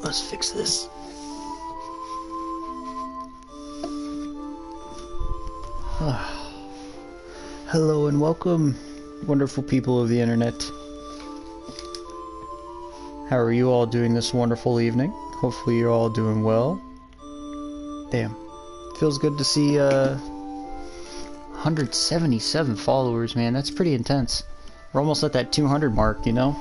Let's fix this. Hello and welcome, wonderful people of the internet. How are you all doing this wonderful evening? Hopefully you're all doing well. Damn. Feels good to see 177 followers, man. That's pretty intense. We're almost at that 200 mark, you know?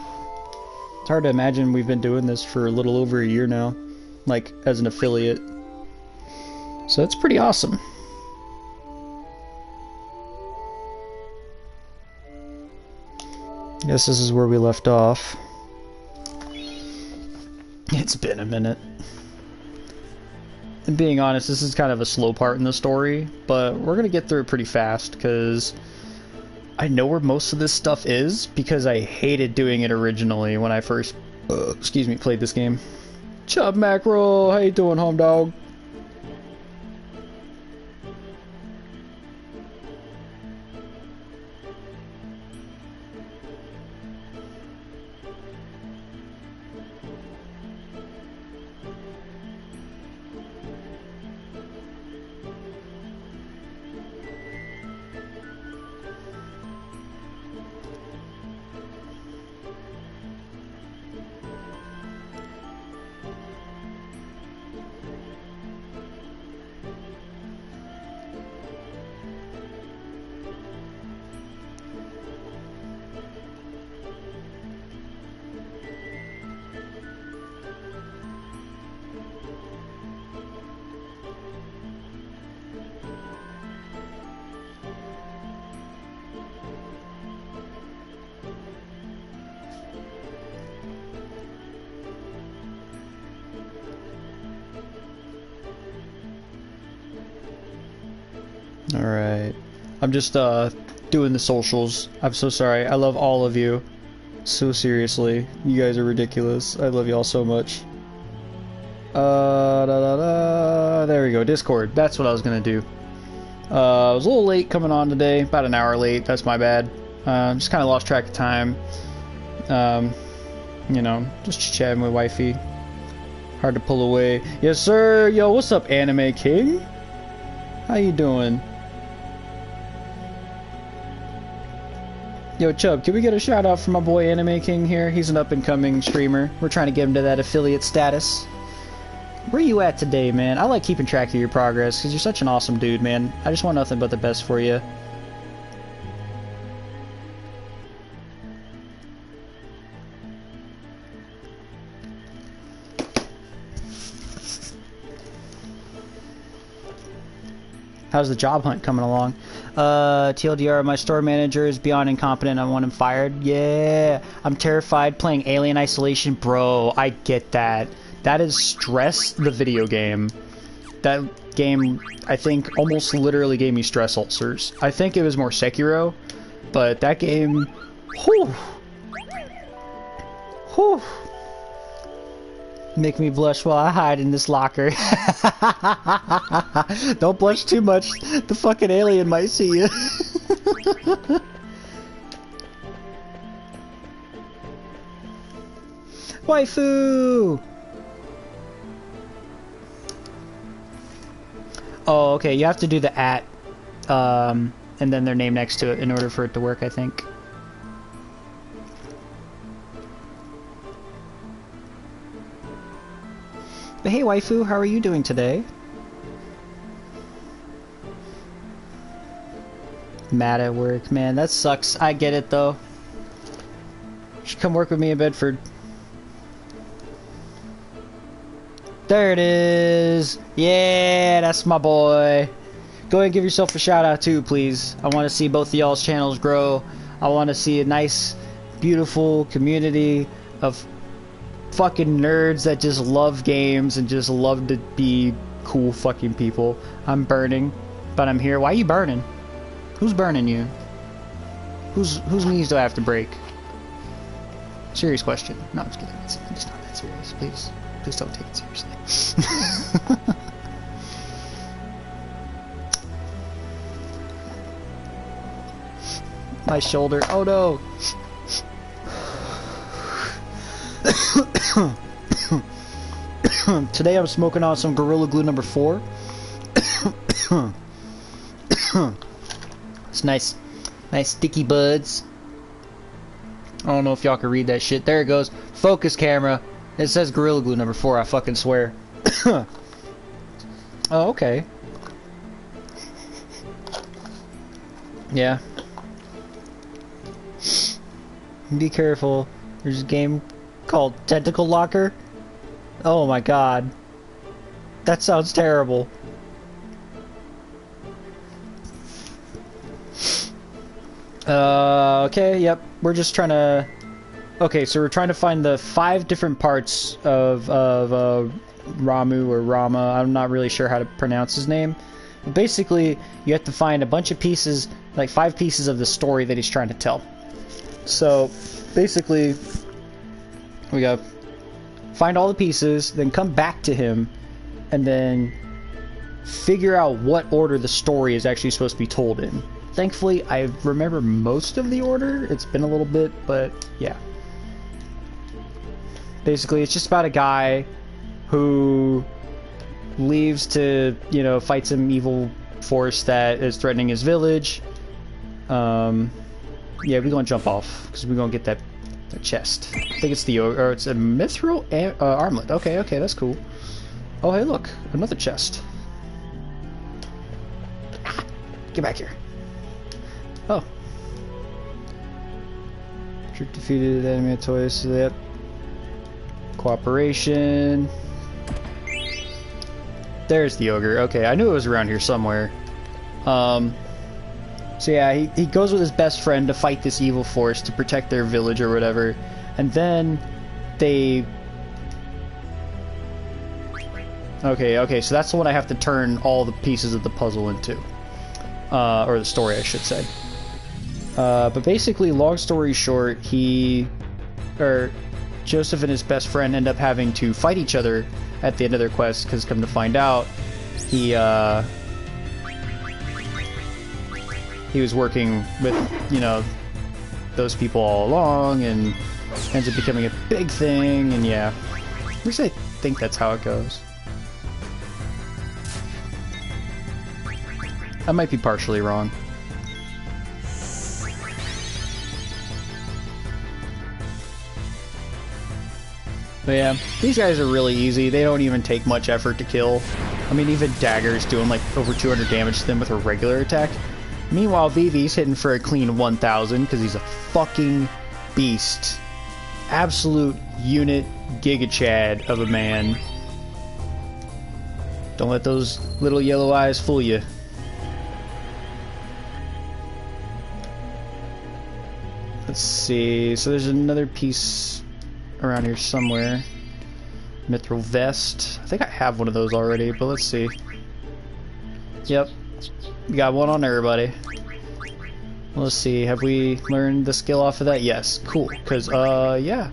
It's hard to imagine we've been doing this for a little over a year now, like, as an affiliate. So it's pretty awesome. Guess this is where we left off. It's been a minute. And being honest, this is kind of a slow part in the story, but we're gonna get through it pretty fast, because I know where most of this stuff is, because I hated doing it originally when I first, played this game. Chub Mackerel, how you doing, home dog? Alright. I'm just, doing the socials. I'm so sorry. I love all of you. So seriously. You guys are ridiculous. I love y'all so much. There we go. Discord. That's what I was gonna do. I was a little late coming on today. About an hour late. That's my bad. Just kinda lost track of time. You know, just chatting with wifey. Hard to pull away. Yes, sir! Yo, what's up, Anime King? How you doing? Yo, Chubb, can we get a shout out for my boy Anime King here? He's an up-and-coming streamer. We're trying to get him to that affiliate status. Where you at today, man? I like keeping track of your progress, because you're such an awesome dude, man. I just want nothing but the best for you. How's the job hunt coming along? TLDR, my store manager is beyond incompetent. I want him fired. Yeah, I'm terrified playing Alien Isolation. Bro, I get that. That is stress, the video game. That game, I think, almost literally gave me stress ulcers. I think it was more Sekiro, but that game... Whew. Whew. Make me blush while I hide in this locker. Don't blush too much. The fucking alien might see you. Waifu! Oh, okay. You have to do the @ and then their name next to it in order for it to work, I think. But hey, waifu, how are you doing today? Mad at work, man. That sucks. I get it, though. You should come work with me in Bedford. There it is. Yeah, that's my boy. Go ahead and give yourself a shout out, too, please. I want to see both of y'all's channels grow. I want to see a nice, beautiful community of fucking nerds that just love games and just love to be cool fucking people. I'm burning, but I'm here. Why are you burning? Who's burning you? Whose knees do I have to break? Serious question. No, I'm just kidding. It's not that serious. Please don't take it seriously. My shoulder. Oh no. Today I'm smoking on some Gorilla Glue number 4. It's nice sticky buds. I don't know if y'all can read that shit. There it goes. Focus camera. It says Gorilla Glue number 4, I fucking swear. Oh, okay. Yeah. Be careful. There's a game called Tentacle Locker. Oh my god. That sounds terrible. Okay, yep. We're just trying to... Okay, so we're trying to find the 5 different parts of Ramu or Rama. I'm not really sure how to pronounce his name. But basically, you have to find a bunch of pieces, like 5 pieces of the story that he's trying to tell. So, basically, we gotta find all the pieces, then come back to him, and then figure out what order the story is actually supposed to be told in. Thankfully, I remember most of the order. It's been a little bit, but yeah. Basically, it's just about a guy who leaves to, you know, fight some evil force that is threatening his village. Yeah, we're gonna jump off because we're gonna get that chest. I think it's the or it's a mithril armlet. Okay, that's cool. Oh, hey, look, another chest. Ah, get back here. Oh. Trick defeated enemy toys. So yep. Cooperation. There's the ogre. Okay, I knew it was around here somewhere. So yeah, he goes with his best friend to fight this evil force to protect their village or whatever, and then they... Okay, so that's the one I have to turn all the pieces of the puzzle into. Or the story, I should say. But basically, long story short, Joseph and his best friend end up having to fight each other at the end of their quest, because come to find out, he was working with, you know, those people all along, and ends up becoming a big thing, and yeah. At least I think that's how it goes. I might be partially wrong. But yeah, these guys are really easy. They don't even take much effort to kill. I mean, even Dagger's doing like over 200 damage to them with a regular attack. Meanwhile, Vivi's hitting for a clean 1,000 because he's a fucking beast. Absolute unit Giga Chad of a man. Don't let those little yellow eyes fool you. Let's see. So there's another piece around here somewhere. Mithril vest. I think I have one of those already, but let's see. Yep. We got one on everybody. Let's see. Have we learned the skill off of that? Yes. Cool. Because, yeah.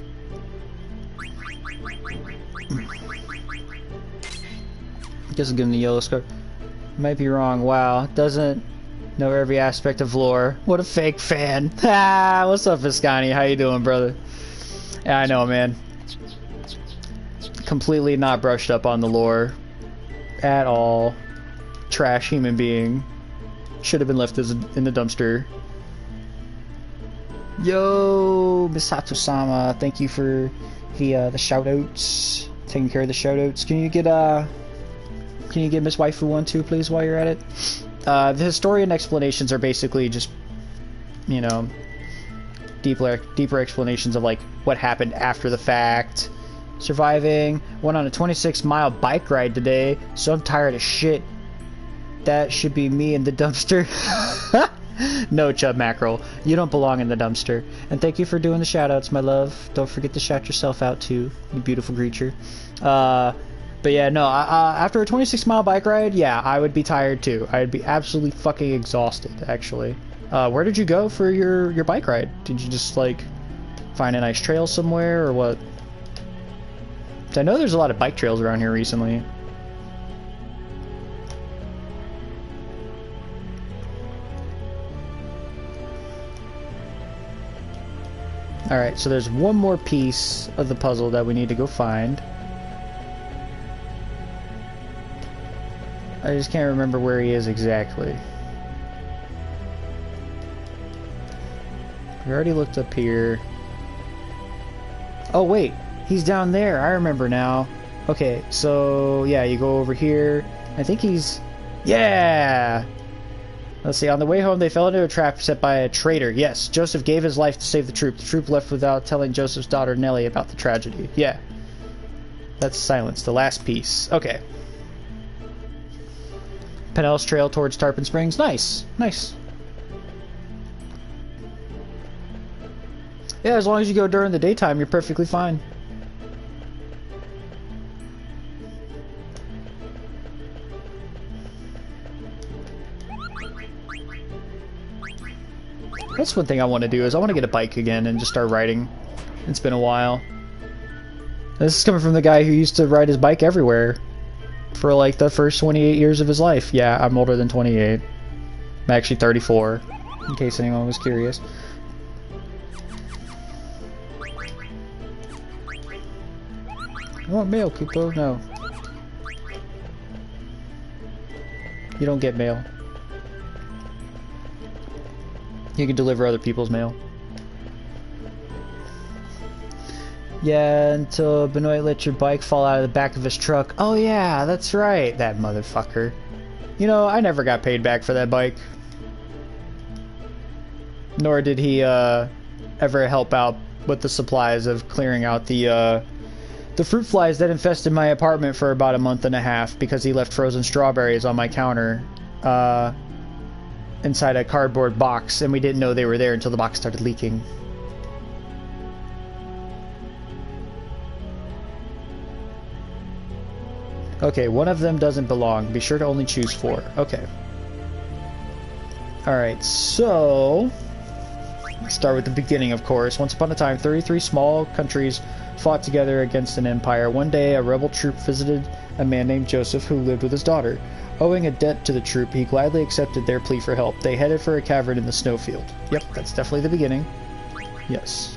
Guess I'll give him the yellow scarf. Might be wrong. Wow. Doesn't know every aspect of lore. What a fake fan. Ah, what's up, Viscani? How you doing, brother? Yeah, I know, man. Completely not brushed up on the lore at all. Trash human being. Should have been left in the dumpster. Yo, Misato-sama, thank you for the shoutouts. Taking care of the shoutouts. Can you get Miss Waifu one too, please, while you're at it? The historian explanations are basically just, you know, deeper explanations of like what happened after the fact. Surviving. Went on a 26-mile bike ride today, so I'm tired of shit. That should be me in the dumpster. No, Chub Mackerel. You don't belong in the dumpster. And thank you for doing the shoutouts, my love. Don't forget to shout yourself out too, you beautiful creature. But yeah, no, after a 26-mile bike ride, yeah, I would be tired too. I'd be absolutely fucking exhausted, actually. Where did you go for your bike ride? Did you just, like, find a nice trail somewhere, or what? 'Cause I know there's a lot of bike trails around here recently. Alright, so there's one more piece of the puzzle that we need to go find. I just can't remember where he is exactly. We already looked up here. Oh wait, he's down there. I remember now. Okay, so yeah, you go over here. I think he's... Yeah! Let's see, on the way home they fell into a trap set by a traitor. Yes, Joseph gave his life to save the troop. The troop left without telling Joseph's daughter Nellie about the tragedy. Yeah. That's silence, the last piece. Okay. Pinellas Trail towards Tarpon Springs. Nice. Nice. Yeah, as long as you go during the daytime, you're perfectly fine. That's one thing I want to do, is I want to get a bike again and just start riding. It's been a while. This is coming from the guy who used to ride his bike everywhere for like the first 28 years of his life. Yeah, I'm older than 28. I'm actually 34, in case anyone was curious. I want mail, Kupo. No. You don't get mail. You can deliver other people's mail. Yeah, until Benoit let your bike fall out of the back of his truck. Oh yeah, that's right, that motherfucker. You know, I never got paid back for that bike. Nor did he ever help out with the supplies of clearing out the fruit flies that infested my apartment for about a month and a half because he left frozen strawberries on my counter inside a cardboard box, and we didn't know they were there until the box started leaking. Okay, one of them doesn't belong. Be sure to only choose 4. Okay. Alright, so... let's start with the beginning, of course. Once upon a time, 33 small countries fought together against an empire. One day, a rebel troop visited a man named Joseph who lived with his daughter. Owing a debt to the troop, he gladly accepted their plea for help. They headed for a cavern in the snowfield. Yep, that's definitely the beginning. Yes.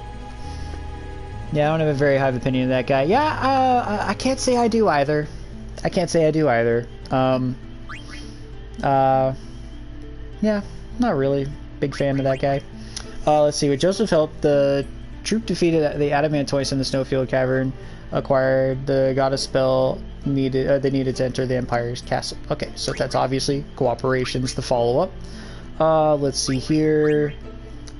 Yeah, I don't have a very high opinion of that guy. Yeah, I can't say I do either. I can't say I do either. Yeah, not really big fan of that guy. Let's see, with Joseph's help, the troop defeated the Adamantois in the Snowfield Cavern, acquired the goddess spell they needed to enter the Empire's castle. Okay, so that's obviously cooperation's the follow-up. Let's see here.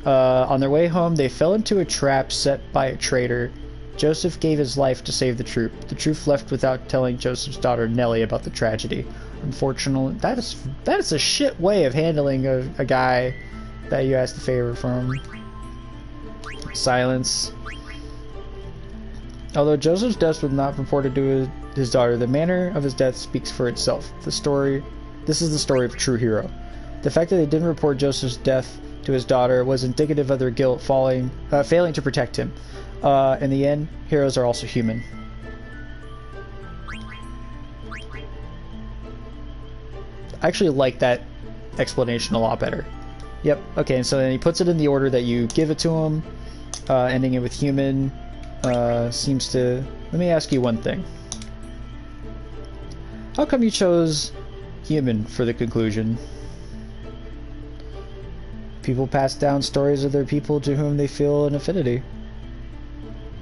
On their way home, they fell into a trap set by a traitor. Joseph gave his life to save the troop. The troop left without telling Joseph's daughter Nellie about the tragedy. Unfortunately, that is a shit way of handling a guy that you asked a favor from. Silence. Although Joseph's death was not reported to his daughter, the manner of his death speaks for itself. This is the story of a true hero. The fact that they didn't report Joseph's death to his daughter was indicative of their guilt failing to protect him. In the end, heroes are also human. I actually like that explanation a lot better. Yep, okay, and so then he puts it in the order that you give it to him, ending it with human. Seems to... Let me ask you one thing. How come you chose human for the conclusion? People pass down stories of their people to whom they feel an affinity.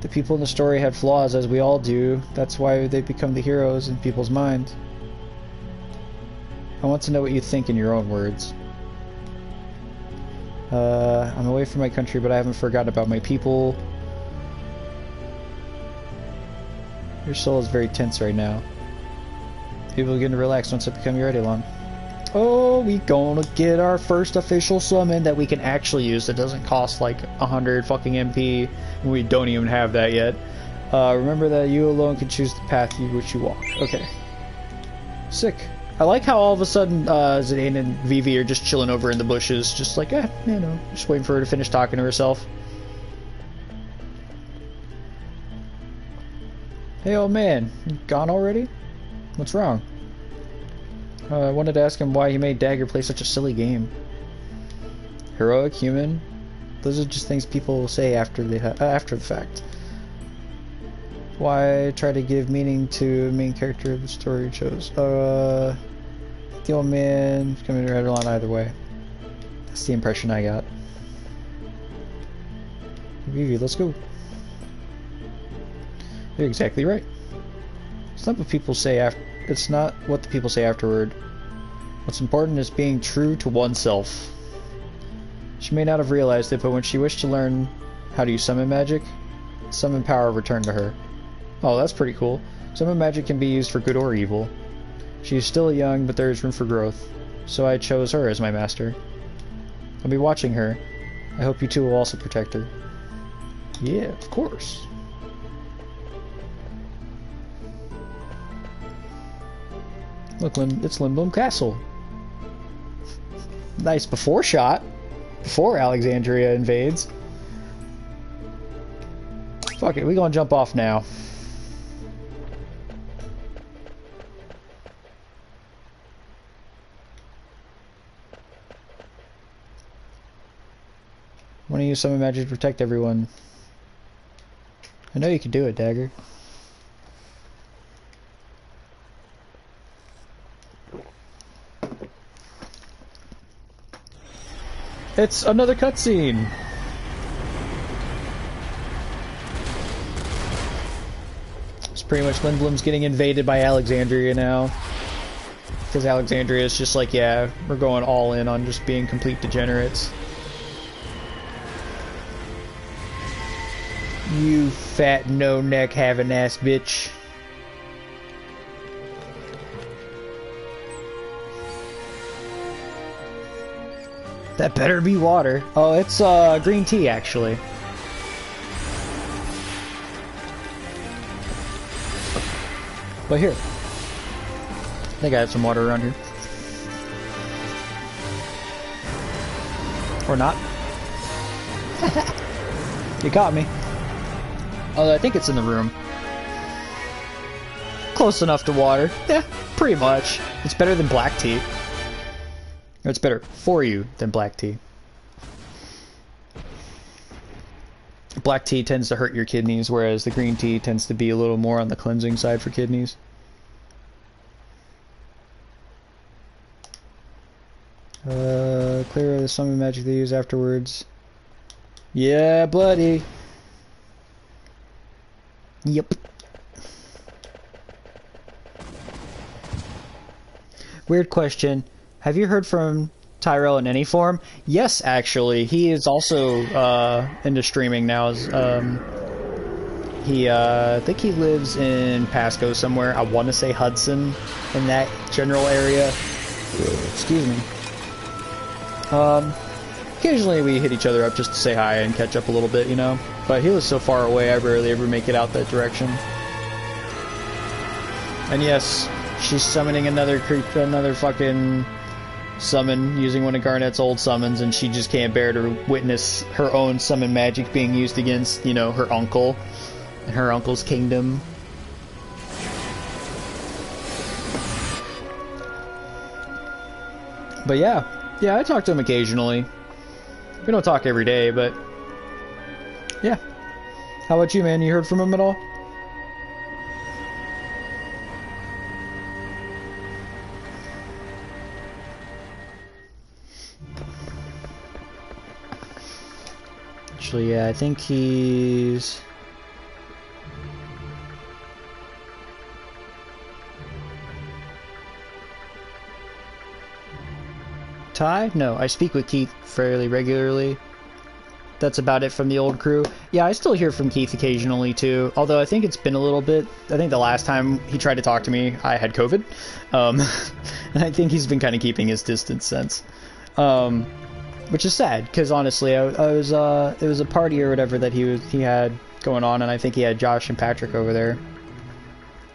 The people in the story had flaws, as we all do. That's why they become the heroes in people's minds. I want to know what you think in your own words. I'm away from my country, but I haven't forgotten about my people. Your soul is very tense right now. People begin to relax once I become your Eidolon. Oh, we gonna get our first official summon that we can actually use that doesn't cost like 100 fucking MP, and we don't even have that yet. Remember that you alone can choose the path which you walk. Okay. Sick. I like how all of a sudden Zidane and Vivi are just chilling over in the bushes, just like, you know, just waiting for her to finish talking to herself. Hey, old man, you gone already? What's wrong? I wanted to ask him why he made Dagger play such a silly game. Heroic, human, those are just things people say after the fact. Why try to give meaning to a main character of the story you chose? the old man coming to head on either way. That's the impression I got. Vivi, let's go. You're exactly right. It's not what people say after. It's not what the people say afterward. What's important is being true to oneself. She may not have realized it, but when she wished to learn how to use summon magic, summon power returned to her. Oh, that's pretty cool. Summon magic can be used for good or evil. She is still young, but there is room for growth. So I chose her as my master. I'll be watching her. I hope you two will also protect her. Yeah, of course. Look, it's Lindblom Castle. Nice before shot. Before Alexandria invades. Fuck it, we gonna jump off now. Want to use summon magic to protect everyone. I know you can do it, Dagger. It's another cutscene! It's pretty much Lindblom's getting invaded by Alexandria now. Because Alexandria is just like, yeah, we're going all in on just being complete degenerates. You fat no-neck having ass bitch. That better be water. Oh, it's green tea actually. But here. I think I have some water around here. Or not. You caught me. Although I think it's in the room. Close enough to water. Yeah, pretty much. It's better than black tea. Or it's better for you than black tea. Black tea tends to hurt your kidneys, whereas the green tea tends to be a little more on the cleansing side for kidneys. Clear the summon magic they use afterwards. Yeah, bloody. Yep. Weird question. Have you heard from Tyrell in any form? Yes, actually. He is also into streaming now. I think he lives in Pasco somewhere. I want to say Hudson, in that general area. Excuse me. Occasionally we hit each other up just to say hi and catch up a little bit, you know? But he lives so far away, I rarely ever make it out that direction. And yes, she's summoning another fucking summon using one of Garnet's old summons, and she just can't bear to witness her own summon magic being used against, you know, her uncle and her uncle's kingdom. But yeah, I talk to him occasionally. We don't talk every day, but yeah. How about you, man? You heard from him at all? Actually, yeah, I think he's... Ty? No, I speak with Keith fairly regularly. That's about it from the old crew. Yeah, I still hear from Keith occasionally too, although I think it's been a little bit. I think the last time he tried to talk to me, I had COVID. And I think he's been kind of keeping his distance since. Which is sad, because honestly, it was a party or whatever that he had going on, and I think he had Josh and Patrick over there.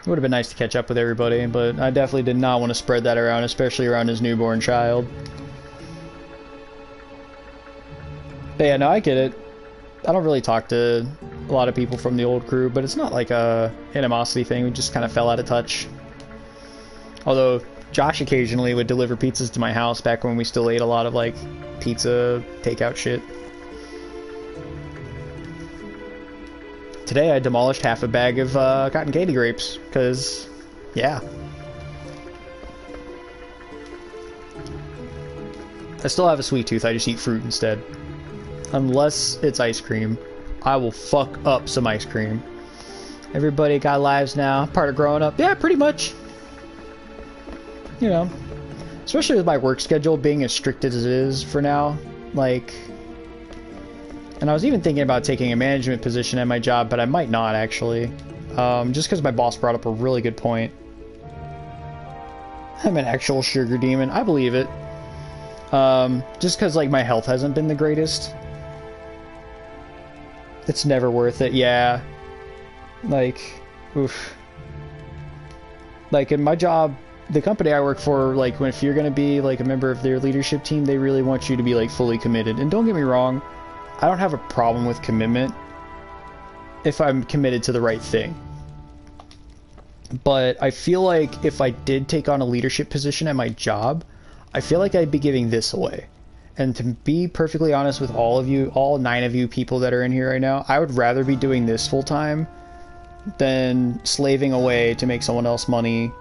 It would have been nice to catch up with everybody, but I definitely did not want to spread that around, especially around his newborn child. But yeah, no, I get it. I don't really talk to a lot of people from the old crew, but it's not like a animosity thing. We just kind of fell out of touch. Although Josh occasionally would deliver pizzas to my house back when we still ate a lot of like pizza takeout shit. Today I demolished half a bag of cotton candy grapes, because, yeah. I still have a sweet tooth, I just eat fruit instead. Unless it's ice cream. I will fuck up some ice cream. Everybody got lives now. Part of growing up. Yeah, pretty much. You know. Especially with my work schedule being as strict as it is for now. Like... And I was even thinking about taking a management position at my job, but I might not, actually. Just because my boss brought up a really good point. I'm an actual sugar demon. I believe it. Just because, like, my health hasn't been the greatest. It's never worth it, yeah. Like, oof. Like, in my job, the company I work for, like, if you're gonna be, like, a member of their leadership team, they really want you to be, like, fully committed. And don't get me wrong, I don't have a problem with commitment if I'm committed to the right thing. But I feel like if I did take on a leadership position at my job, I feel like I'd be giving this away. And to be perfectly honest with all of you, all 9 of you people that are in here right now, I would rather be doing this full time than slaving away to make someone else money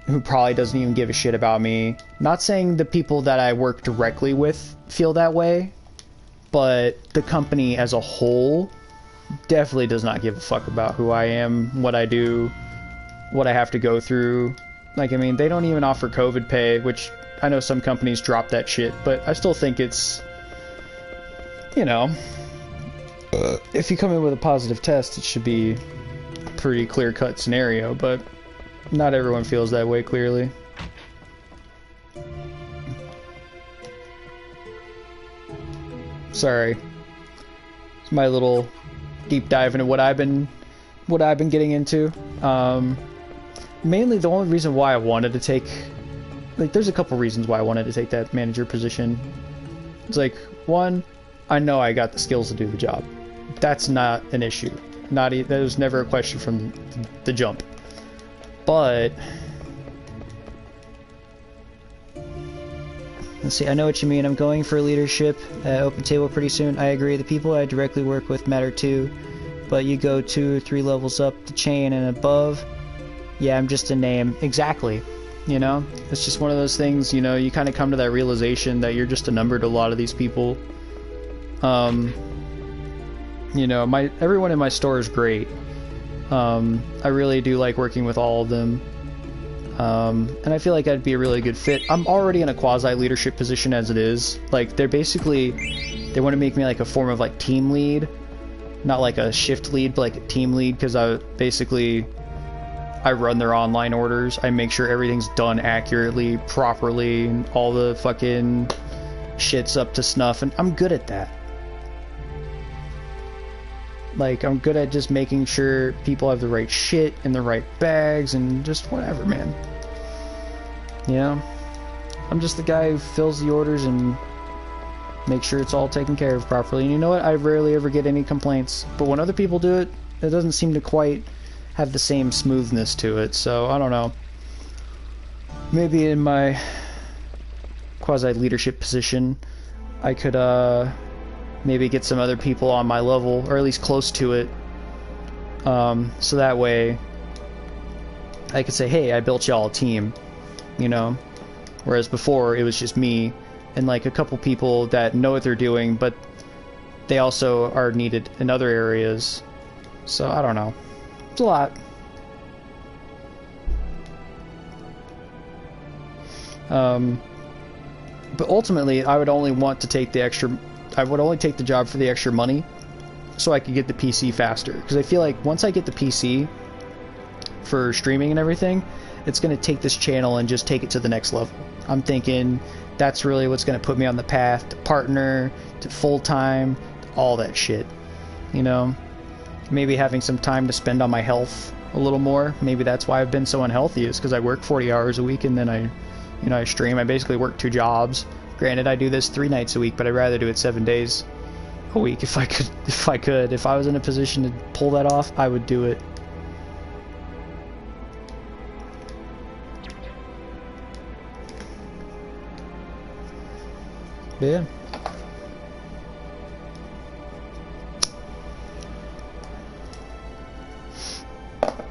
who probably doesn't even give a shit about me. Not saying the people that I work directly with feel that way, but the company as a whole definitely does not give a fuck about who I am, what I do, what I have to go through. Like, I mean, they don't even offer COVID pay, which I know some companies drop that shit, but I still think it's, you know, if you come in with a positive test, it should be a pretty clear-cut scenario, but not everyone feels that way, clearly. Sorry. It's my little deep dive into what I've been getting into. Mainly the only reason why I wanted to take, like, there's a couple reasons why I wanted to take that manager position. It's like, one, I know I got the skills to do the job. That's not an issue. That was never a question from the jump. But let's see, I know what you mean. I'm going for leadership at Open Table pretty soon. I agree. The people I directly work with matter too. But you go 2 or 3 levels up the chain and above. Yeah, I'm just a name. Exactly. You know? It's just one of those things, you know, you kind of come to that realization that you're just a number to a lot of these people. You know, everyone in my store is great. I really do like working with all of them. And I feel like I'd be a really good fit. I'm already in a quasi-leadership position as it is. Like, they want to make me like a form of like team lead. Not like a shift lead, but like a team lead, because I run their online orders. I make sure everything's done accurately, properly, and all the fucking shit's up to snuff, and I'm good at that. Like, I'm good at just making sure people have the right shit in the right bags and just whatever, man. You know? I'm just the guy who fills the orders and makes sure it's all taken care of properly. And you know what? I rarely ever get any complaints. But when other people do it, it doesn't seem to quite have the same smoothness to it. So, I don't know. Maybe in my quasi-leadership position, I could, maybe get some other people on my level, or at least close to it, so that way I could say, hey, I built y'all a team, you know, whereas before it was just me and like a couple people that know what they're doing, but they also are needed in other areas. So I don't know, it's a lot. But ultimately I would only want to take I would only take the job for the extra money so I could get the PC faster. Because I feel like once I get the PC for streaming and everything, it's going to take this channel and just take it to the next level. I'm thinking that's really what's going to put me on the path to partner, to full-time, all that shit. You know? Maybe having some time to spend on my health a little more. Maybe that's why I've been so unhealthy, is because I work 40 hours a week and then I stream. I basically work 2 jobs. Granted, I do this 3 nights a week, but I'd rather do it 7 days a week if I could. If I was in a position to pull that off, I would do it. But yeah.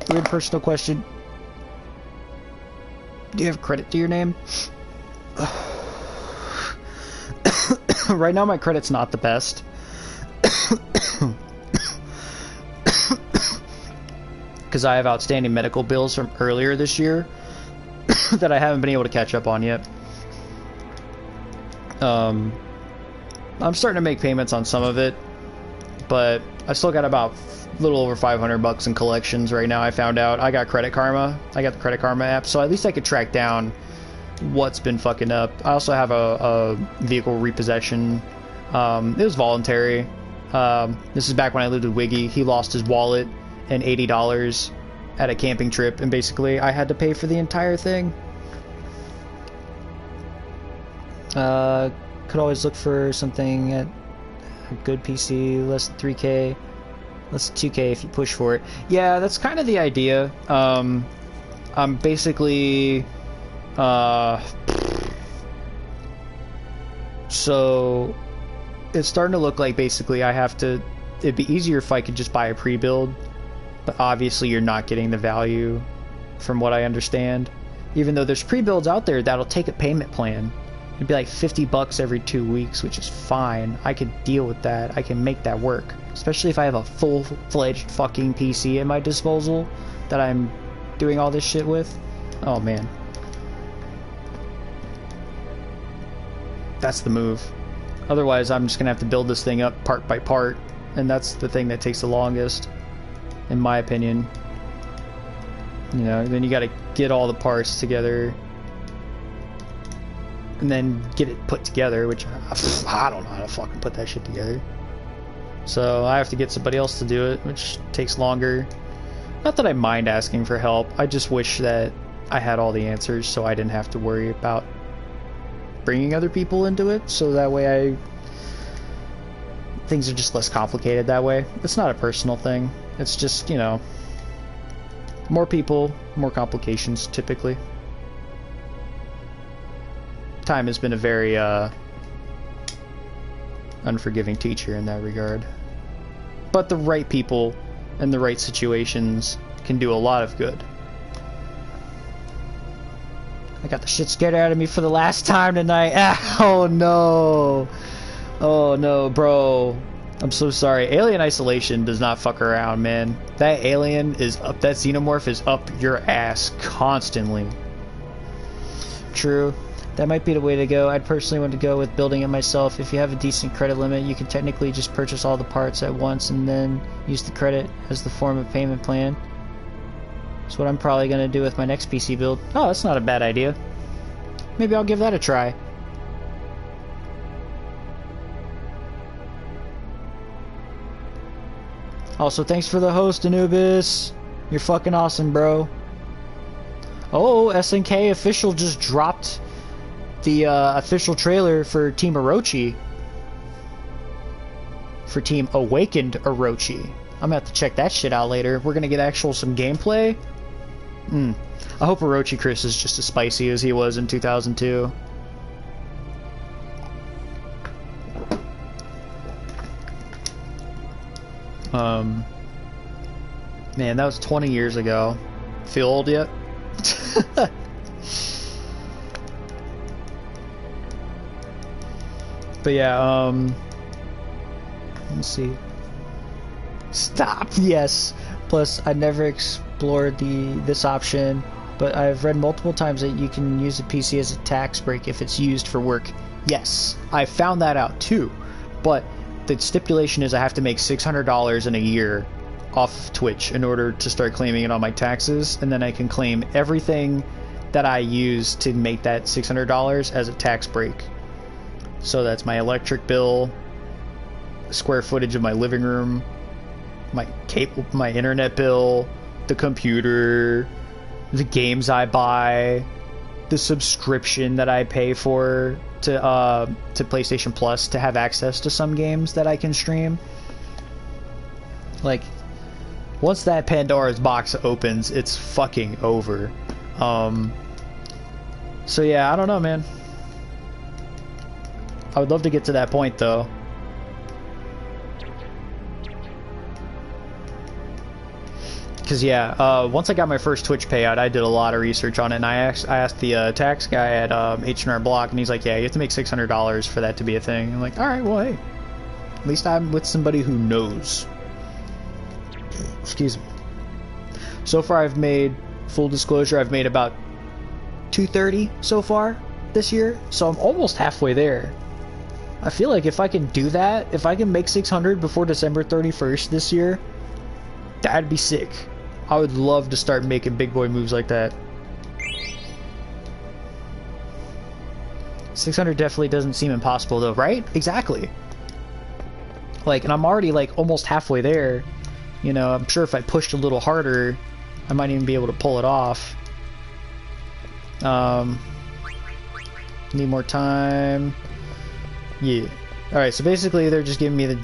Weird personal question. Do you have credit to your name? Right now my credit's not the best. Because I have outstanding medical bills from earlier this year that I haven't been able to catch up on yet. I'm starting to make payments on some of it, but I still got about a little over 500 bucks in collections right now. I found out I got Credit Karma. I got the Credit Karma app, so at least I could track down what's been fucking up. I also have a vehicle repossession. It was voluntary. This is back when I lived with Wiggy. He lost his wallet and $80 at a camping trip, and basically I had to pay for the entire thing. Could always look for something at a good PC, less than 3K, less than 2K if you push for it. Yeah, that's kind of the idea. I'm basically so it's starting to look like basically I have to, it'd be easier if I could just buy a pre-build, but obviously you're not getting the value from what I understand, even though there's pre-builds out there that'll take a payment plan. It'd be like 50 bucks every 2 weeks, which is fine. I could deal with that. I can make that work, especially if I have a full-fledged fucking PC at my disposal that I'm doing all this shit with. Oh man, that's the move. Otherwise I'm just gonna have to build this thing up part by part, and that's the thing that takes the longest, in my opinion. You know, then you gotta get all the parts together and then get it put together, which I don't know how to fucking put that shit together. So I have to get somebody else to do it, which takes longer. Not that I mind asking for help, I just wish that I had all the answers so I didn't have to worry about bringing other people into it, so that way things are just less complicated that way. It's not a personal thing, it's just, you know, more people, more complications typically. Time has been a very unforgiving teacher in that regard. But the right people and the right situations can do a lot of good. I got the shit scared out of me for the last time tonight. Oh no. Oh no, bro. I'm so sorry. Alien Isolation does not fuck around, man. That alien is up, that xenomorph is up your ass constantly. True. That might be the way to go. I'd personally want to go with building it myself. If you have a decent credit limit, you can technically just purchase all the parts at once and then use the credit as the form of payment plan. That's what I'm probably going to do with my next PC build. Oh, that's not a bad idea. Maybe I'll give that a try. Also, thanks for the host, Anubis. You're fucking awesome, bro. Oh, SNK official just dropped the official trailer for Team Orochi. For Team Awakened Orochi. I'm gonna have to check that shit out later. We're gonna get some gameplay. I hope Orochi Chris is just as spicy as he was in 2002. Man, that was 20 years ago. Feel old yet? But yeah, let's see. Stop. Yes. Plus, I never explored this option, but I've read multiple times that you can use a PC as a tax break if it's used for work. Yes, I found that out too, but the stipulation is I have to make $600 in a year off of Twitch in order to start claiming it on my taxes, and then I can claim everything that I use to make that $600 as a tax break. So that's my electric bill, the square footage of my living room, my cable, my internet bill, the computer, the games I buy, the subscription that I pay for to PlayStation Plus to have access to some games that I can stream. Like, once that Pandora's box opens, it's fucking over. So yeah, I don't know, man. I would love to get to that point, though. Cause yeah, once I got my first Twitch payout, I did a lot of research on it, and I asked the tax guy at H&R Block, and he's like, "Yeah, you have to make $600 for that to be a thing." I'm like, "All right, well, hey, at least I'm with somebody who knows." Excuse me. So far, I've made, full disclosure, I've made about 230 so far this year, so I'm almost halfway there. I feel like if I can do that, if I can make 600 before December 31st this year, that'd be sick. I would love to start making big boy moves like that. 600 definitely doesn't seem impossible though, right? Exactly. Like, and I'm already like almost halfway there. You know, I'm sure if I pushed a little harder, I might even be able to pull it off. Need more time. Yeah. Alright, so basically they're just giving me the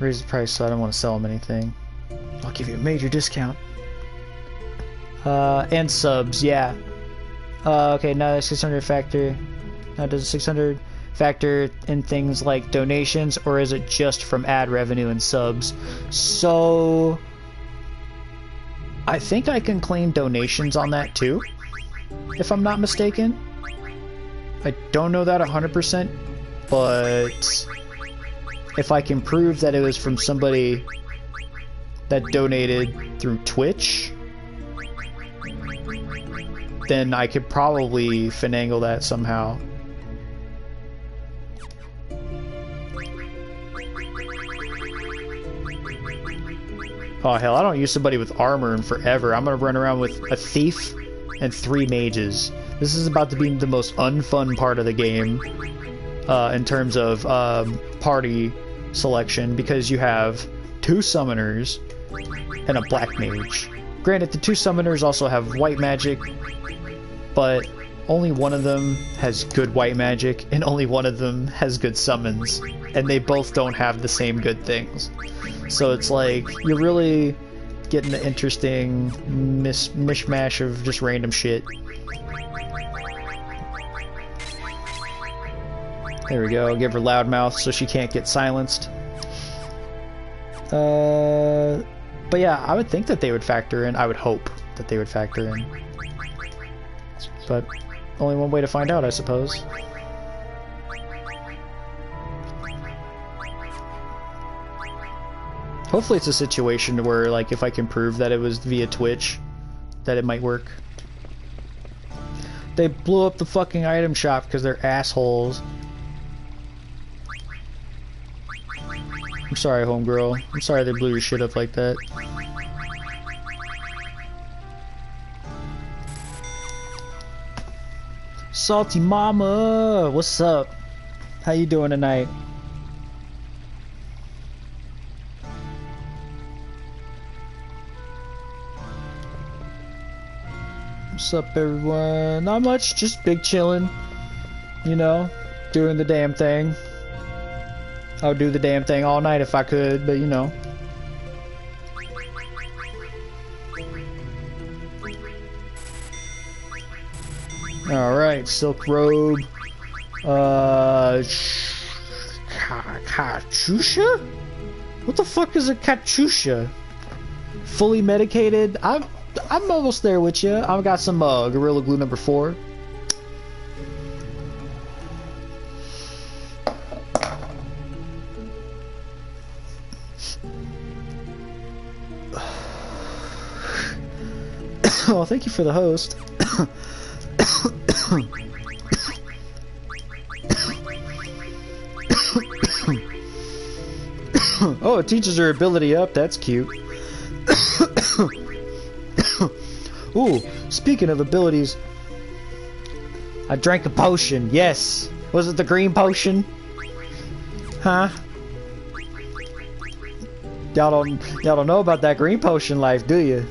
raise the price, so I don't want to sell them anything. I'll give you a major discount. And subs, yeah. Okay, now that's 600 factor. Now does 600 factor in things like donations, or is it just from ad revenue and subs? So I think I can claim donations on that too, if I'm not mistaken. I don't know that 100%, but if I can prove that it was from somebody that donated through Twitch, then I could probably finagle that somehow. Oh hell, I don't use somebody with armor in forever. I'm gonna run around with a thief and 3 mages. This is about to be the most unfun part of the game in terms of party selection, because you have 2 summoners and a black mage. Granted, the 2 summoners also have white magic, but only one of them has good white magic and only one of them has good summons, and they both don't have the same good things. So it's like you're really getting an interesting mishmash of just random shit. There we go. Give her loudmouth so she can't get silenced. But yeah, I would think that they would factor in. I would hope that they would factor in. But only one way to find out, I suppose. Hopefully it's a situation where, like, if I can prove that it was via Twitch, that it might work. They blew up the fucking item shop because they're assholes. I'm sorry, homegirl. I'm sorry they blew your shit up like that. Salty Mama! What's up? How you doing tonight? What's up, everyone? Not much, just big chillin'. You know, doing the damn thing. I would do the damn thing all night if I could, but you know. Alright, Silk Robe. Katyusha? What the fuck is a Katyusha? Fully medicated? I'm almost there with you. I've got some Gorilla Glue number 4. Oh, thank you for the host. Oh, it teaches her ability up. That's cute. Ooh, speaking of abilities, I drank a potion. Yes. Was it the green potion? Huh? Y'all don't know about that green potion life, do you?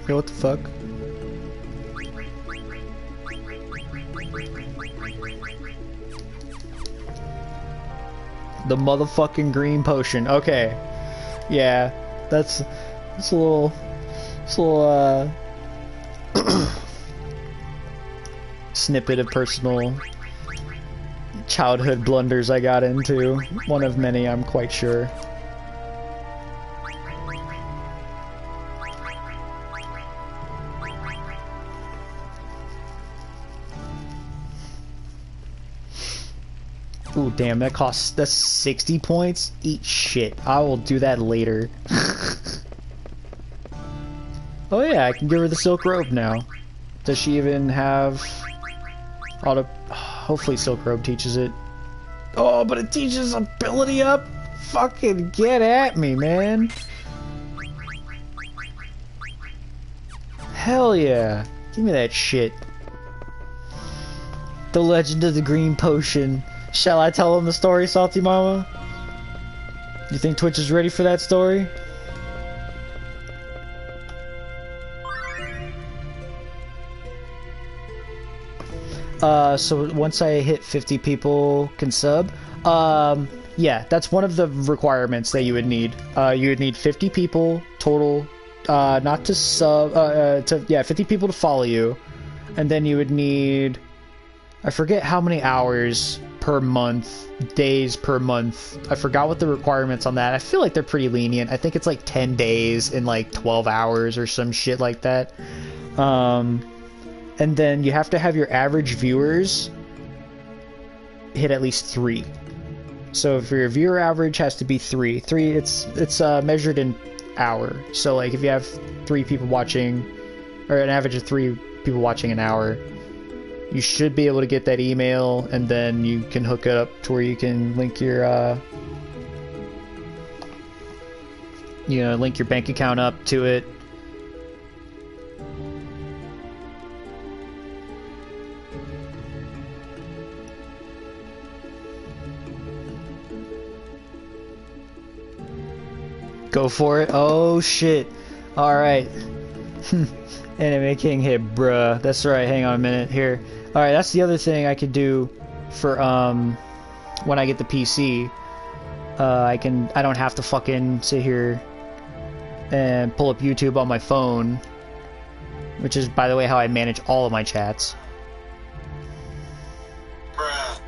Yo, what the fuck? The motherfucking green potion. Okay. Yeah. That's a little snippet of personal childhood blunders I got into. One of many, I'm quite sure. Ooh, damn, that's 60 points? Eat shit. I will do that later. Oh yeah, I can give her the silk robe now. Does she even have auto... Hopefully silk robe teaches it. Oh, but it teaches ability up? Fucking get at me, man. Hell yeah. Give me that shit. The Legend of the Green Potion. Shall I tell him the story, Salty Mama? You think Twitch is ready for that story? So once I hit 50 people can sub, yeah, that's one of the requirements that you would need. You would need 50 people total, not to sub, 50 people to follow you, and then you would need, I forget how many hours per month, days per month. I forgot what the requirements on that. I feel like they're pretty lenient. I think it's like 10 days and like 12 hours or some shit like that. And then you have to have your average viewers hit at least 3. So if your viewer average has to be 3, it's measured in hour. So like if you have 3 people watching, or an average of 3 people watching an hour, you should be able to get that email, and then you can hook it up to where you can link your link your bank account up to it. Go for it. Oh shit. Alright. Anime King hit, bruh. That's right. Hang on a minute here. Alright, that's the other thing I could do for when I get the PC. I don't have to fucking sit here and pull up YouTube on my phone, which is, by the way, how I manage all of my chats. Bruh.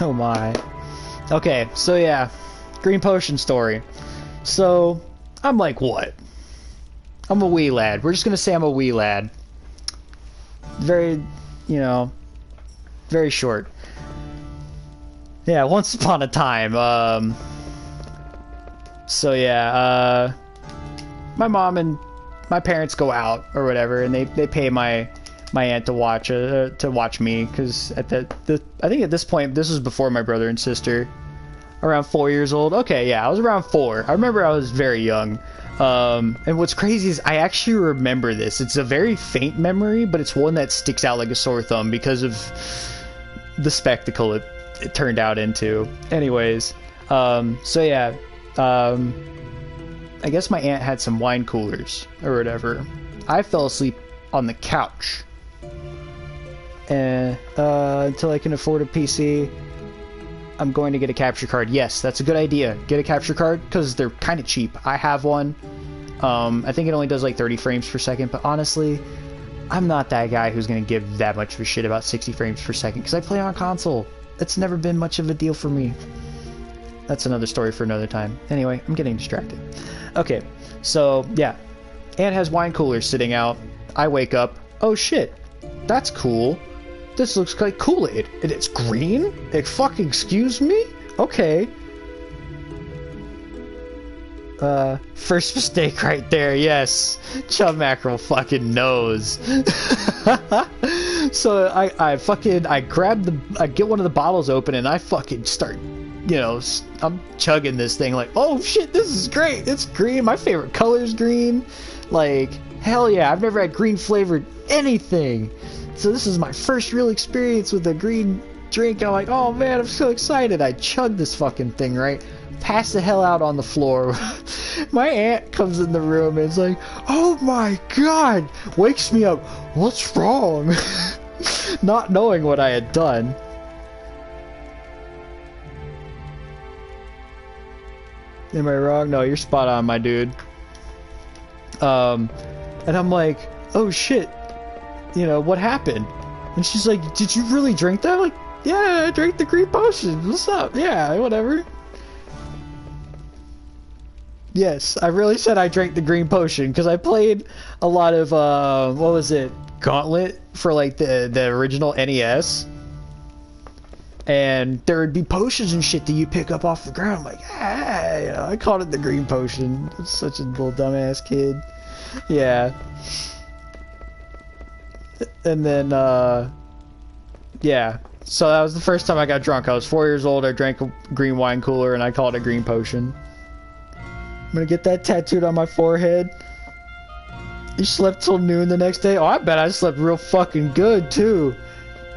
Oh my. Okay, so yeah, Green Potion story. So, I'm like, what? I'm a wee lad. We're just gonna say I'm a wee lad. Very, very short. Yeah, once upon a time, so yeah, my mom and my parents go out or whatever, and they pay my aunt to watch me, because I think at this point, this was before my brother and sister, around 4 years old. Okay, yeah, I was around 4. I remember I was very young. And what's crazy is I actually remember this. It's a very faint memory, but it's one that sticks out like a sore thumb because of the spectacle it turned out into. Anyways, so yeah, I guess my aunt had some wine coolers or whatever. I fell asleep on the couch, and until I can afford a PC, I'm going to get a capture card. Yes, that's a good idea. Get a capture card, because they're kind of cheap. I have one. I think it only does like 30 frames per second, but honestly, I'm not that guy who's going to give that much of a shit about 60 frames per second, because I play on console. It's never been much of a deal for me. That's another story for another time. Anyway, I'm getting distracted. Okay, so yeah, Aunt has wine coolers sitting out. I wake up. Oh shit, that's cool. This looks like Kool-Aid, and it's green? Fucking excuse me? Okay. First mistake right there, yes. Chub Mackerel fucking knows. So I get one of the bottles open, and I fucking start, I'm chugging this thing like, oh shit, this is great. It's green. My favorite color is green. Like, hell yeah, I've never had green flavored anything. So this is my first real experience with a green drink. I'm like, oh man, I'm so excited. I chugged this fucking thing, right? Pass the hell out on the floor. My aunt comes in the room and is like, oh my god, wakes me up. What's wrong? Not knowing what I had done. Am I wrong? No, you're spot on, my dude. And I'm like, oh shit, you know, what happened? And she's like, did you really drink that? I'm like, yeah, I drank the green potion. What's up? Yeah, whatever. Yes, I really said I drank the green potion because I played a lot of, what was it? Gauntlet for like the original NES. And there would be potions and shit that you pick up off the ground. I'm like, ah, you know, I called it the green potion. I'm such a little dumbass kid. Yeah. And then, yeah. So that was the first time I got drunk. I was 4 years old. I drank a green wine cooler and I called it a green potion. I'm gonna get that tattooed on my forehead. You slept till noon the next day? Oh, I bet I slept real fucking good, too.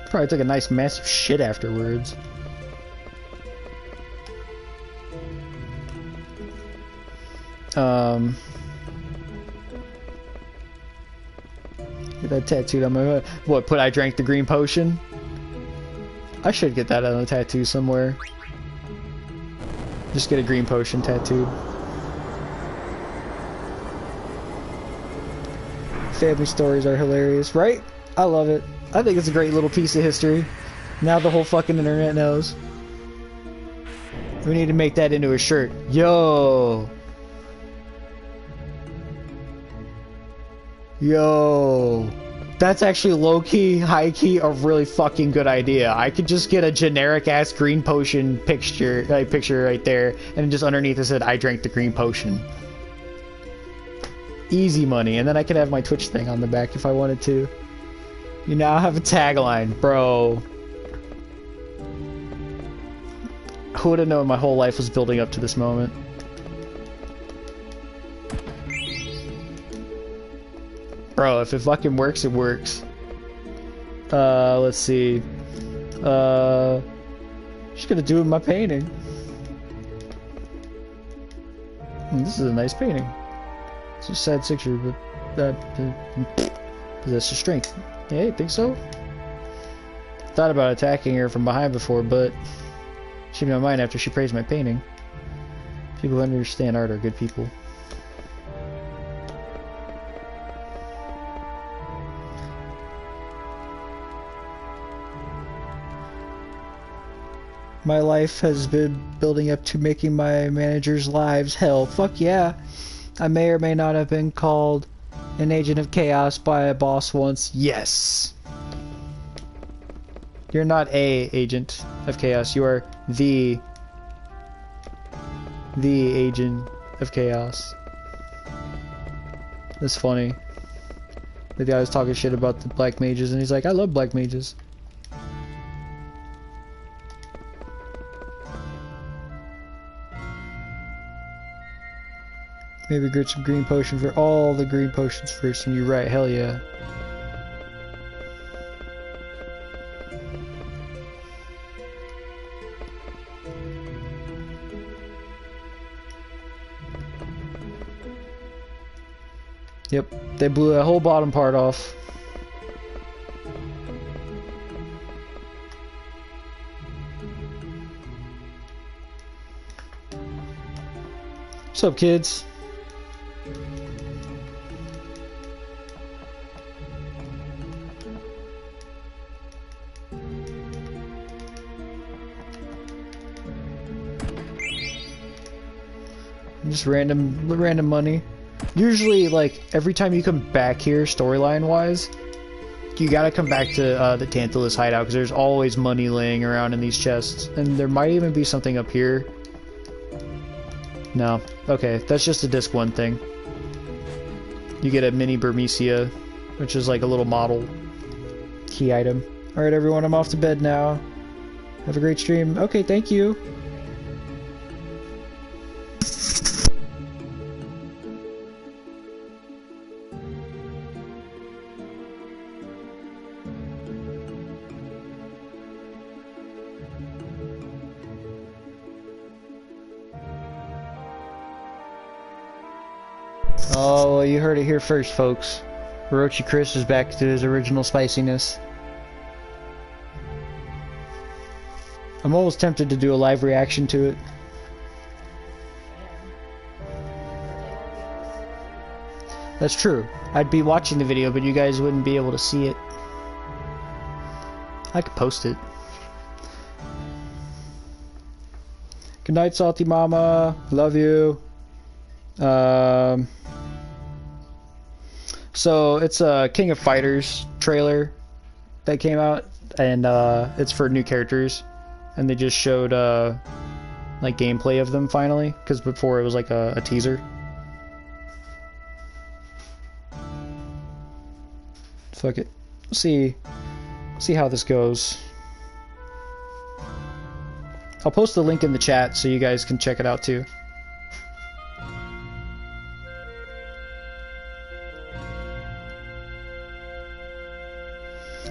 Probably took a nice massive shit afterwards. Get that tattooed on my... What, I drank the green potion? I should get that on a tattoo somewhere. Just get a green potion tattooed. Family stories are hilarious, right? I love it. I think it's a great little piece of history. Now the whole fucking internet knows. We need to make that into a shirt. Yo! Yo! That's actually low-key, high-key, a really fucking good idea. I could just get a generic-ass green potion picture right there, and just underneath it said, I drank the green potion. Easy money, and then I could have my Twitch thing on the back if I wanted to. You now have a tagline, bro. Who would have known my whole life was building up to this moment? Bro, if it fucking works, it works. Let's see. Just gonna do my painting. This is a nice painting. It's a sad picture, but that possesses strength. Yeah, you think so? Thought about attacking her from behind before, but she changed my mind after she praised my painting. People who understand art are good people. My life has been building up to making my managers' lives hell. Fuck yeah. I may or may not have been called an agent of chaos by a boss once. Yes. You're not a agent of chaos. You are the agent of chaos. That's funny. The guy was talking shit about the black mages and he's like, I love black mages. Maybe get some green potion for all the green potions first, and you're right, hell yeah. Yep, they blew that whole bottom part off. What's up, kids? Just random money. Usually, like, every time you come back here, storyline-wise, you gotta come back to the Tantalus hideout, because there's always money laying around in these chests. And there might even be something up here. No. Okay, that's just a disc 1 thing. You get a mini Burmecia, which is like a little model key item. Alright everyone, I'm off to bed now. Have a great stream. Okay, thank you. Oh, well, you heard it here first, folks. Orochi Chris is back to his original spiciness. I'm almost tempted to do a live reaction to it. That's true. I'd be watching the video, but you guys wouldn't be able to see it. I could post it. Good night, Salty Mama. Love you. So it's a King of Fighters trailer that came out, and it's for new characters, and they just showed like gameplay of them finally, because before it was like a teaser. Fuck it. See how this goes. I'll post the link in the chat so you guys can check it out too.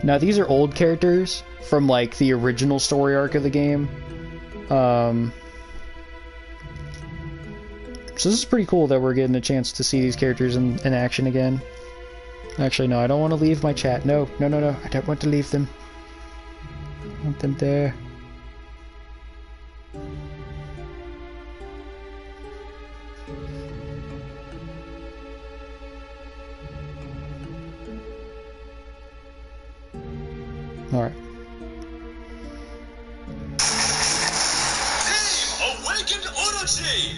Now these are old characters from like the original story arc of the game. So this is pretty cool that we're getting a chance to see these characters in action again. Actually, no, I don't want to leave my chat. No, no, no, no. I don't want to leave them. I want them there. Alright. Awakened Orochi!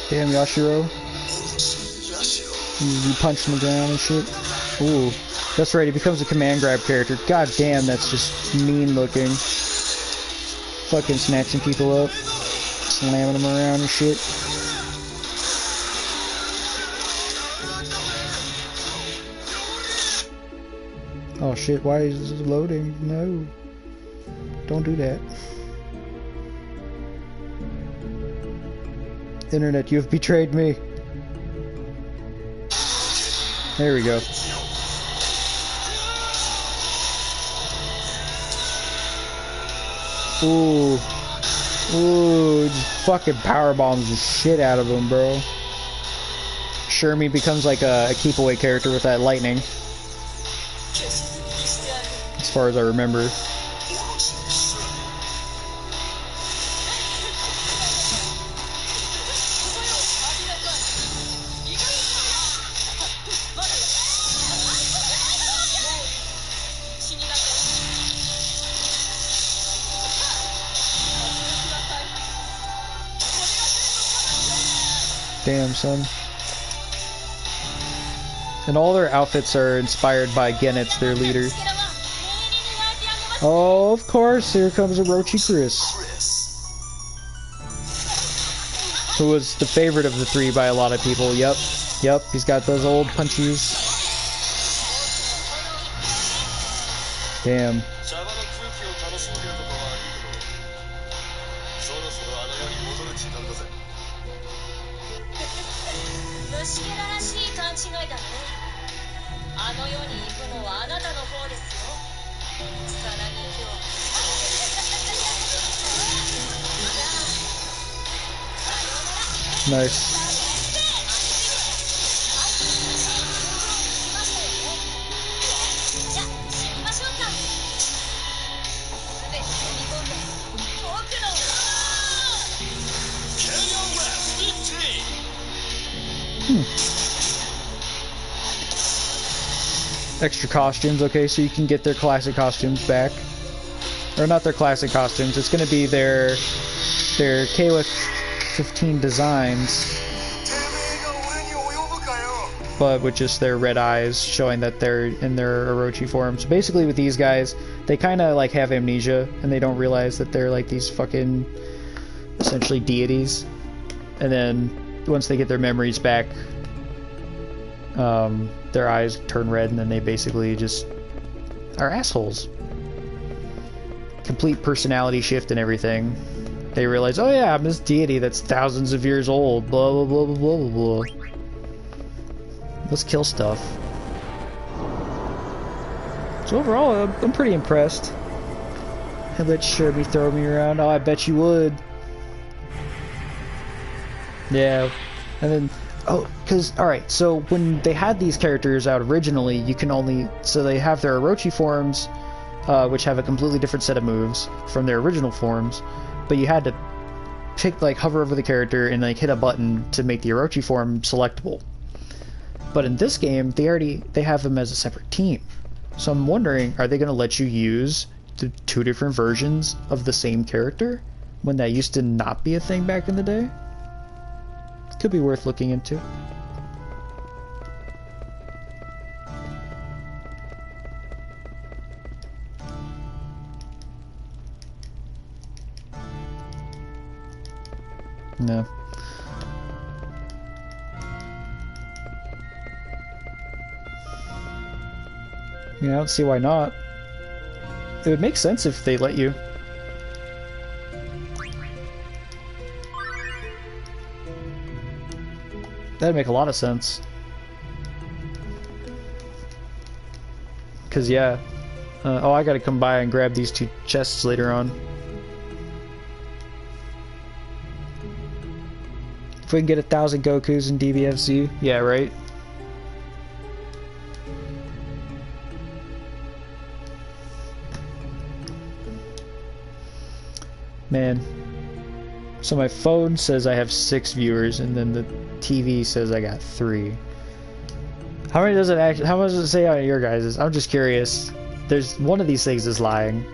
Damn, Yashiro. You punch him down and shit. Ooh. That's right, he becomes a command grab character. God damn, that's just mean looking. Fucking snatching people up. Slamming them around and shit. Oh shit, why is it loading? No. Don't do that. Internet, you have betrayed me. There we go. Ooh. Ooh, just fucking power bombs the shit out of him, bro. Shermie becomes like a keep away character with that lightning. As far as I remember. Damn, son. And all their outfits are inspired by Genet's, their leader. Oh, of course, here comes Orochi Chris. Who was the favorite of the three by a lot of people. Yep, yep, he's got those old punchies. Damn. Nice. Extra costumes, okay, so you can get their classic costumes back. Or not their classic costumes, it's gonna be their KOF 15 designs, but with just their red eyes showing that they're in their Orochi form. So basically with these guys, they kind of like have amnesia and they don't realize that they're like these fucking essentially deities, and then once they get their memories back, their eyes turn red and then they basically just are assholes. Complete personality shift and everything. They realize, oh yeah, I'm this deity that's thousands of years old, blah blah blah blah blah blah blah. Let's kill stuff. So overall, I'm pretty impressed. I let Shermie throw me around. Oh, I bet you would. Yeah, and then, oh, because, alright, so when they had these characters out originally, you can only, so they have their Orochi forms, which have a completely different set of moves from their original forms, but you had to pick, like, hover over the character and like hit a button to make the Orochi form selectable. But in this game, they have them as a separate team. So I'm wondering, are they going to let you use the two different versions of the same character when that used to not be a thing back in the day? Could be worth looking into. No. I mean, I don't see why not. It would make sense if they let you. That'd make a lot of sense. Cause yeah. Oh, I gotta come by and grab these two chests later on. If we can get 1,000 Gokus in DBFZ, yeah, right? Man. So my phone says I have 6 viewers, and then the TV says I got 3. How many does it actually? How much does it say on your guys's? I'm just curious. There's one of these things is lying.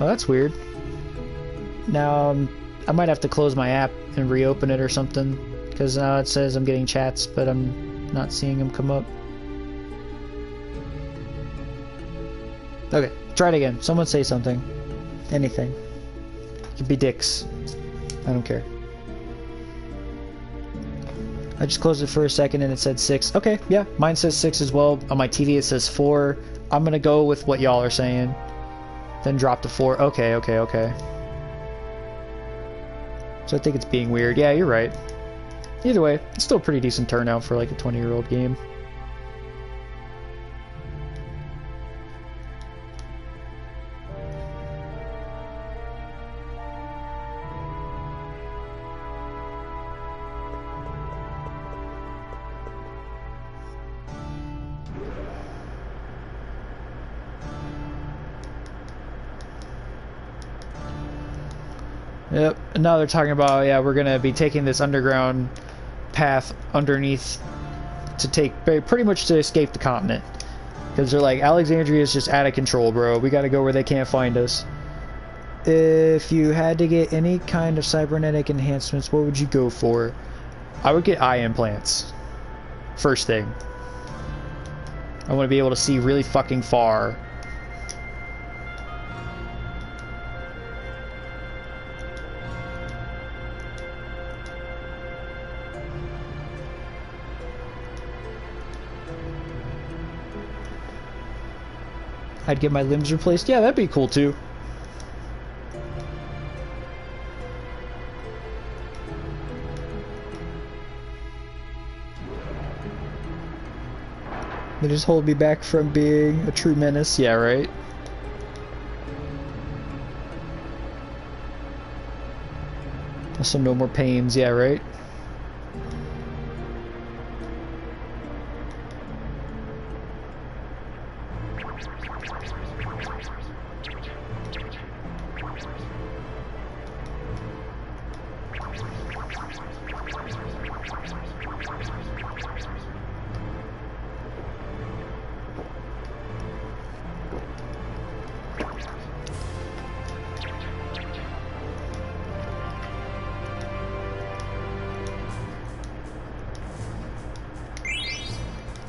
Oh, that's weird. Now, I might have to close my app and reopen it or something, because now it says I'm getting chats, but I'm not seeing them come up. Okay, try it again. Someone say something. Anything. It could be dicks. I don't care. I just closed it for a second and it said 6. Okay, yeah, mine says 6 as well. On my TV it says 4. I'm gonna go with what y'all are saying. Then drop to 4. Okay, okay, okay. So I think it's being weird. Yeah, you're right. Either way, it's still a pretty decent turnout for like a 20-year-old game. Yep, and now they're talking about, yeah, we're gonna be taking this underground path underneath to take, pretty much to escape the continent. Because they're like, Alexandria is just out of control, bro. We gotta go where they can't find us. If you had to get any kind of cybernetic enhancements, what would you go for? I would get eye implants. First thing. I want to be able to see really fucking far. I'd get my limbs replaced. Yeah, that'd be cool too. They just hold me back from being a true menace. Yeah, right? Also, no more pains. Yeah, right?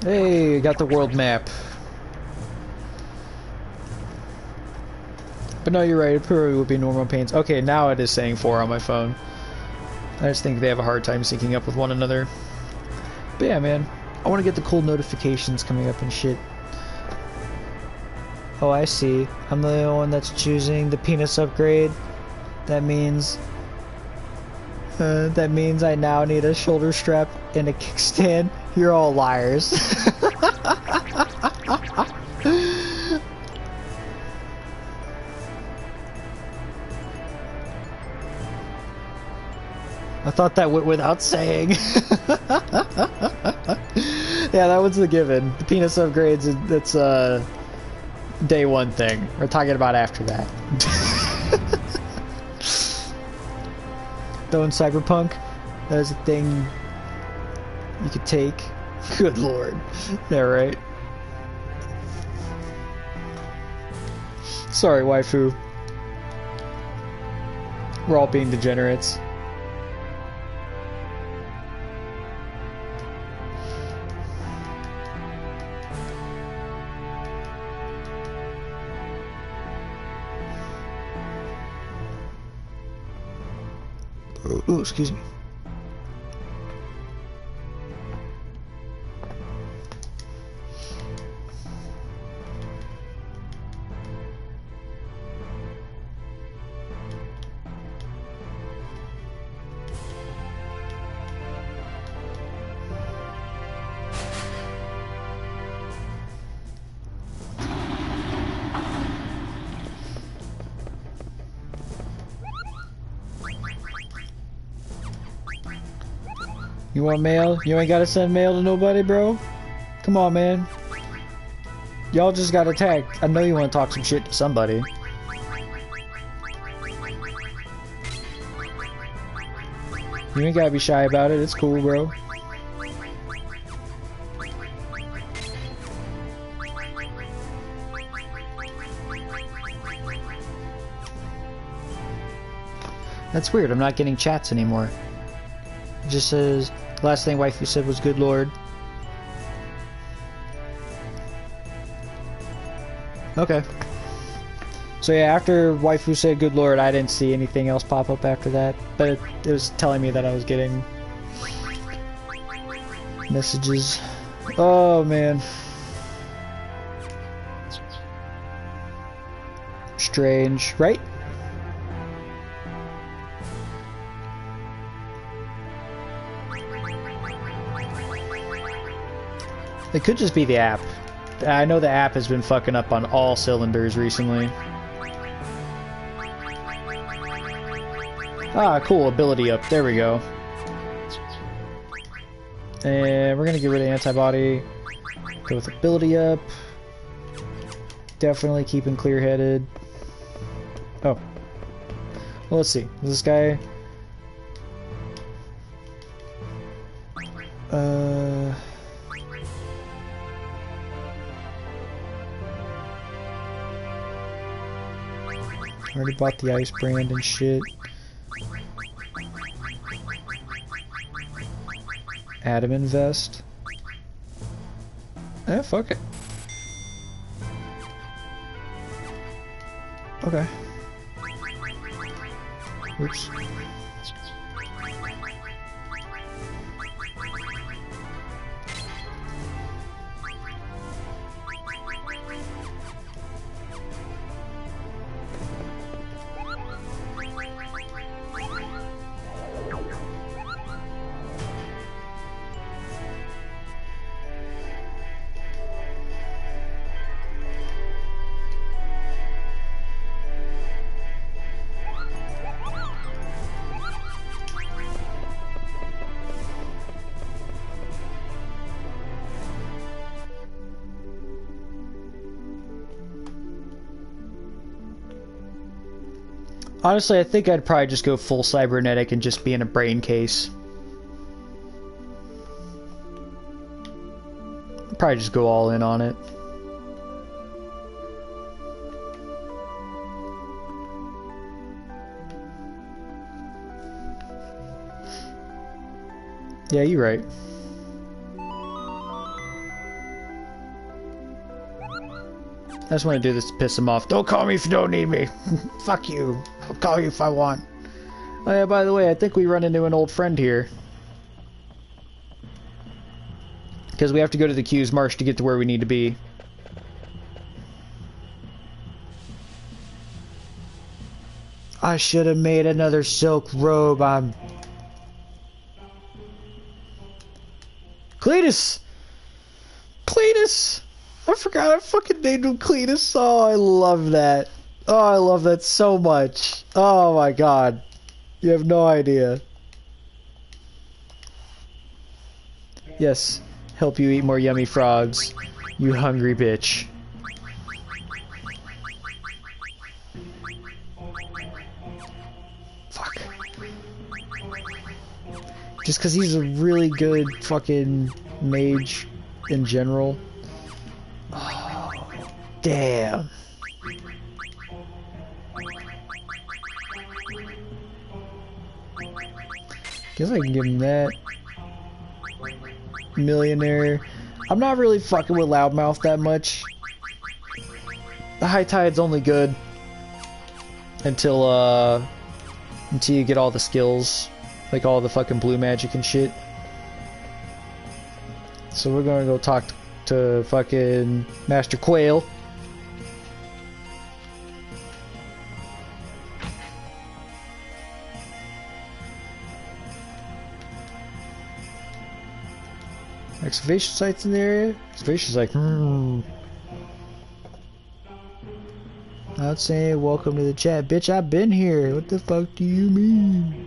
Hey, got the world map. But no, you're right, it probably would be normal pains. Okay, now it is saying 4 on my phone. I just think they have a hard time syncing up with one another. But yeah, man, I want to get the cool notifications coming up and shit. Oh, I see. I'm the only one that's choosing the penis upgrade. That means I now need a shoulder strap and a kickstand. You're all liars. I thought that went without saying. Yeah, that one's the given. The penis upgrades, that's a day one thing. We're talking about after that. Though in Cyberpunk, that is a thing you could take. Good lord. Yeah, right. Sorry, waifu. We're all being degenerates. Oh, excuse me. You want mail? You ain't gotta send mail to nobody, bro? Come on, man. Y'all just got attacked. I know you want to talk some shit to somebody. You ain't gotta be shy about it. It's cool, bro. That's weird. I'm not getting chats anymore. It just says, last thing waifu said was good lord. Okay. So yeah, after waifu said good lord, I didn't see anything else pop up after that. But it was telling me that I was getting messages. Oh man. Strange, right? It could just be the app. I know the app has been fucking up on all cylinders recently. Ah, cool, ability up. There we go. And we're gonna get rid of antibody. Go with ability up. Definitely keeping clear-headed. Oh. Well, let's see. Is this guy... Already bought the ice brand and shit. Adamant vest. Eh, fuck it. Okay. Oops. Honestly, I think I'd probably just go full cybernetic and just be in a brain case. I'd probably just go all in on it. Yeah, you're right. I just want to do this to piss him off. Don't call me if you don't need me. Fuck you. I'll call you if I want. Oh yeah, by the way, I think we run into an old friend here. Because we have to go to the Q's Marsh to get to where we need to be. I should have made another silk robe. Cletus! Cletus! I forgot I fucking named him Cletus. Oh, I love that. Oh, I love that so much. Oh my god. You have no idea. Yes, help you eat more yummy frogs. You hungry bitch. Fuck. Just because he's a really good fucking mage in general. Oh, damn. Guess I can give him that. Millionaire. I'm not really fucking with Loudmouth that much. The High Tide's only good until you get all the skills, like all the fucking blue magic and shit. So we're gonna go talk to fucking Master Quail. Excavation sites in the area? Excavation's like, I'd say welcome to the chat. Bitch, I've been here. What the fuck do you mean?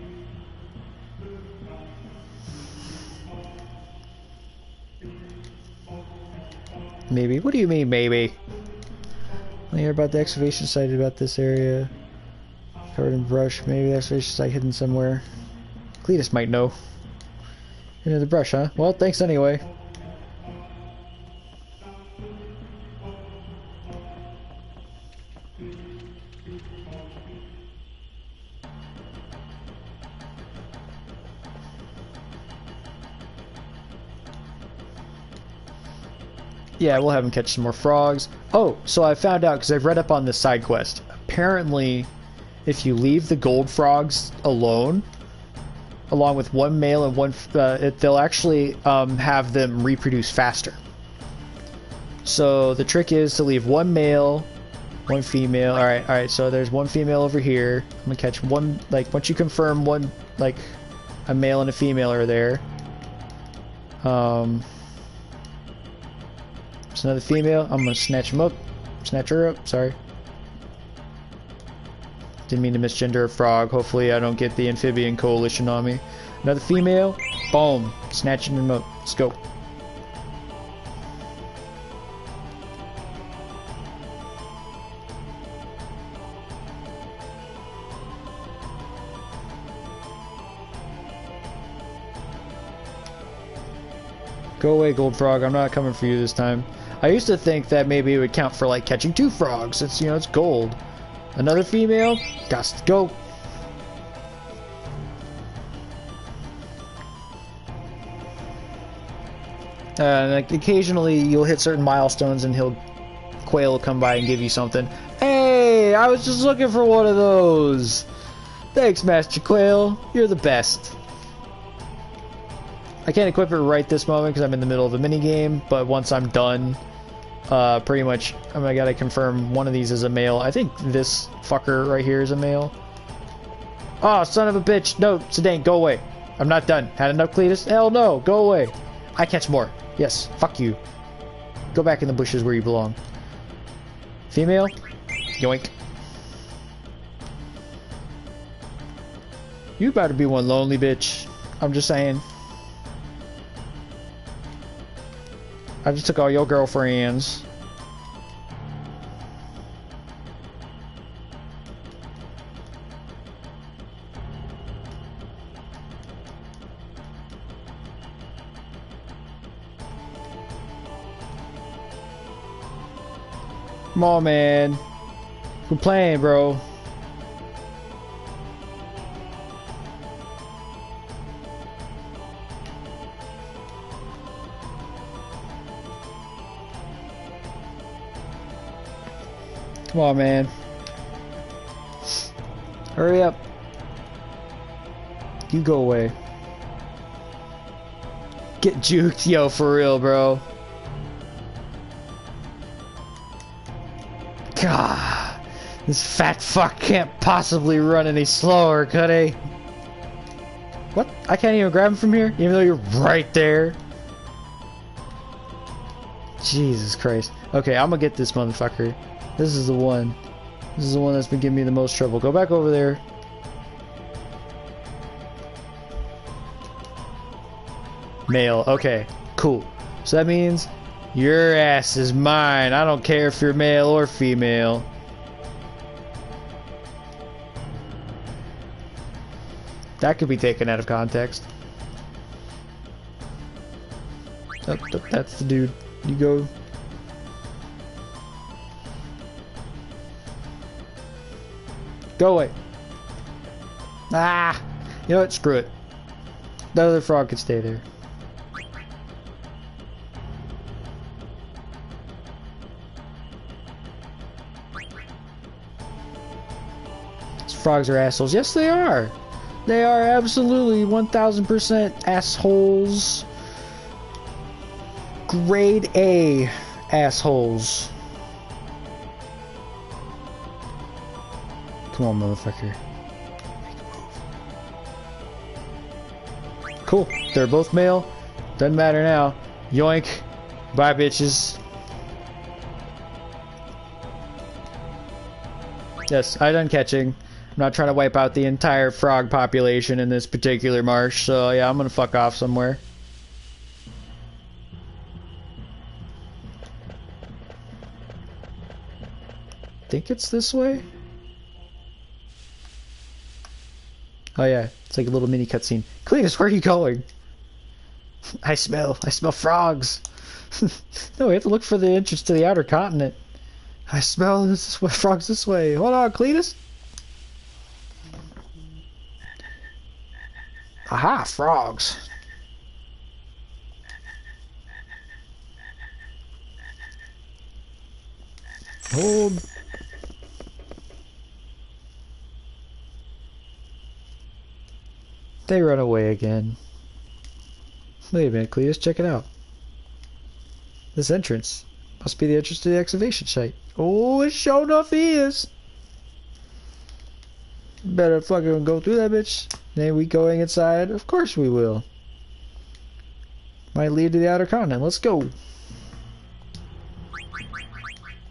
Maybe. What do you mean, maybe? I hear about the excavation site about this area. Covered in brush. Maybe the excavation site hidden somewhere. Cletus might know. Into the brush, huh? Well, thanks anyway. Yeah, we'll have him catch some more frogs. Oh, so I found out, because I've read up on this side quest. Apparently, if you leave the gold frogs alone, along with one male and one, they'll actually have them reproduce faster. So the trick is to leave one male, one female. All right. So there's one female over here. I'm gonna catch one. Like once you confirm one, like a male and a female are there. There's another female. I'm gonna snatch him up. Snatch her up. Sorry. Didn't mean to misgender a frog. Hopefully I don't get the amphibian coalition on me. Another female. Boom. Snatching him up. Let's go. Go away, gold frog. I'm not coming for you this time. I used to think that maybe it would count for like catching 2 frogs. It's, you know, it's gold. Another female. Got to go. Like occasionally you'll hit certain milestones and Quail will come by and give you something. Hey, I was just looking for one of those. Thanks, Master Quail. You're the best. I can't equip it right this moment because I'm in the middle of a mini game, but once I'm done, pretty much, I gotta confirm one of these is a male. I think this fucker right here is a male. Oh, son of a bitch. No, Sedan, go away. I'm not done. Had enough, Cletus? Hell no, go away. I catch more. Yes, fuck you. Go back in the bushes where you belong. Female? Yoink. You better be one lonely bitch. I'm just saying. I just took all your girlfriends. Come on, man. We're playing, bro. Come on, man. Hurry up. You go away. Get juked, yo, for real, bro. God, this fat fuck can't possibly run any slower, could he? What? I can't even grab him from here, even though you're right there. Jesus Christ. Okay, I'm gonna get this motherfucker. This is the one. This is the one that's been giving me the most trouble. Go back over there. Male. Okay. Cool. So that means your ass is mine. I don't care if you're male or female. That could be taken out of context. Oh, that's the dude. You go. Go away. Ah! You know what? Screw it. The other frog can stay there. These frogs are assholes. Yes, they are. They are absolutely 1000% assholes. Grade A assholes. Come on, motherfucker. Cool. They're both male. Doesn't matter now. Yoink. Bye, bitches. Yes, I done catching. I'm not trying to wipe out the entire frog population in this particular marsh, so yeah, I'm gonna fuck off somewhere. Think it's this way? Oh yeah, it's like a little mini cutscene. Cletus, where are you going? I smell frogs. No, we have to look for the entrance to the outer continent. I smell this way, frogs this way. Hold on, Cletus. Aha, frogs. Hold. They run away again. Wait a minute, Cletus, check it out. This entrance must be the entrance to the excavation site. Oh, it sure enough is. Better fucking go through that bitch. Then we going inside? Of course we will. Might lead to the outer continent. Let's go.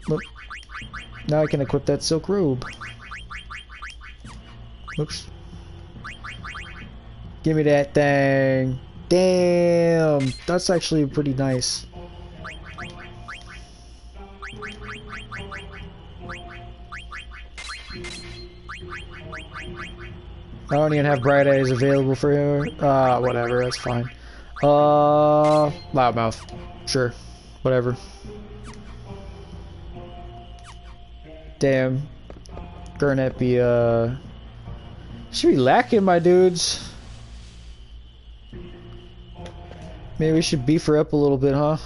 Look. Now I can equip that silk robe. Oops. Give me that thing. Damn. That's actually pretty nice. I don't even have bright eyes available for him. Whatever, that's fine. Loudmouth. Sure. Whatever. Damn. Gurnet be, should be lacking, my dudes. Maybe we should beef her up a little bit, huh?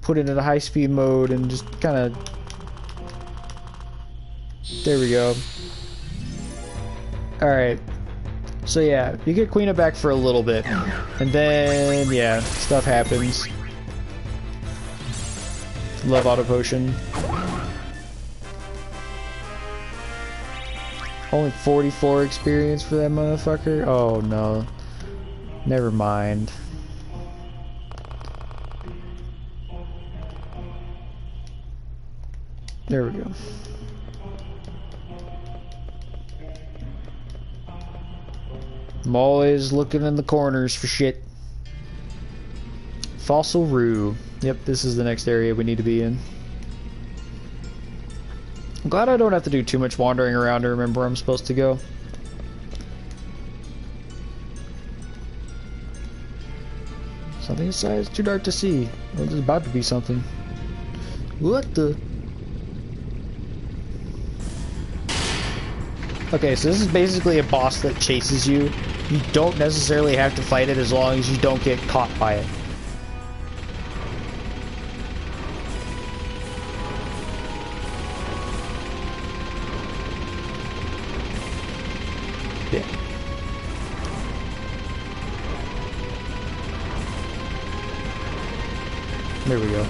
Put it in a high-speed mode and just kind of... There we go. Alright. So yeah, you get Queena back for a little bit. And then, yeah, stuff happens. Love auto potion. Only 44 experience for that motherfucker? Oh no. Never mind. There we go. I'm always looking in the corners for shit. Fossil Rue. Yep, this is the next area we need to be in. I'm glad I don't have to do too much wandering around to remember where I'm supposed to go. Something inside is too dark to see. Well, there's about to be something. What the? Okay, so this is basically a boss that chases you. You don't necessarily have to fight it as long as you don't get caught by it. Yeah. There we go.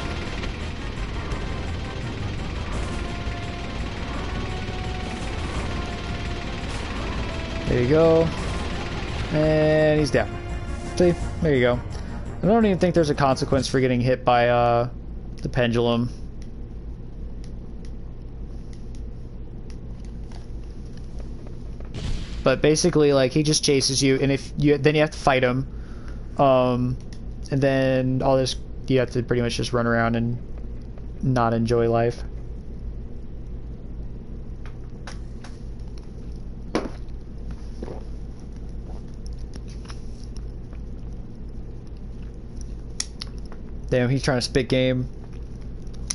There you go. And he's down. See? There you go. I don't even think there's a consequence for getting hit by the pendulum. But basically, like, he just chases you, and if you then you have to fight him. And then all this, you have to pretty much just run around and not enjoy life. Damn, he's trying to spit game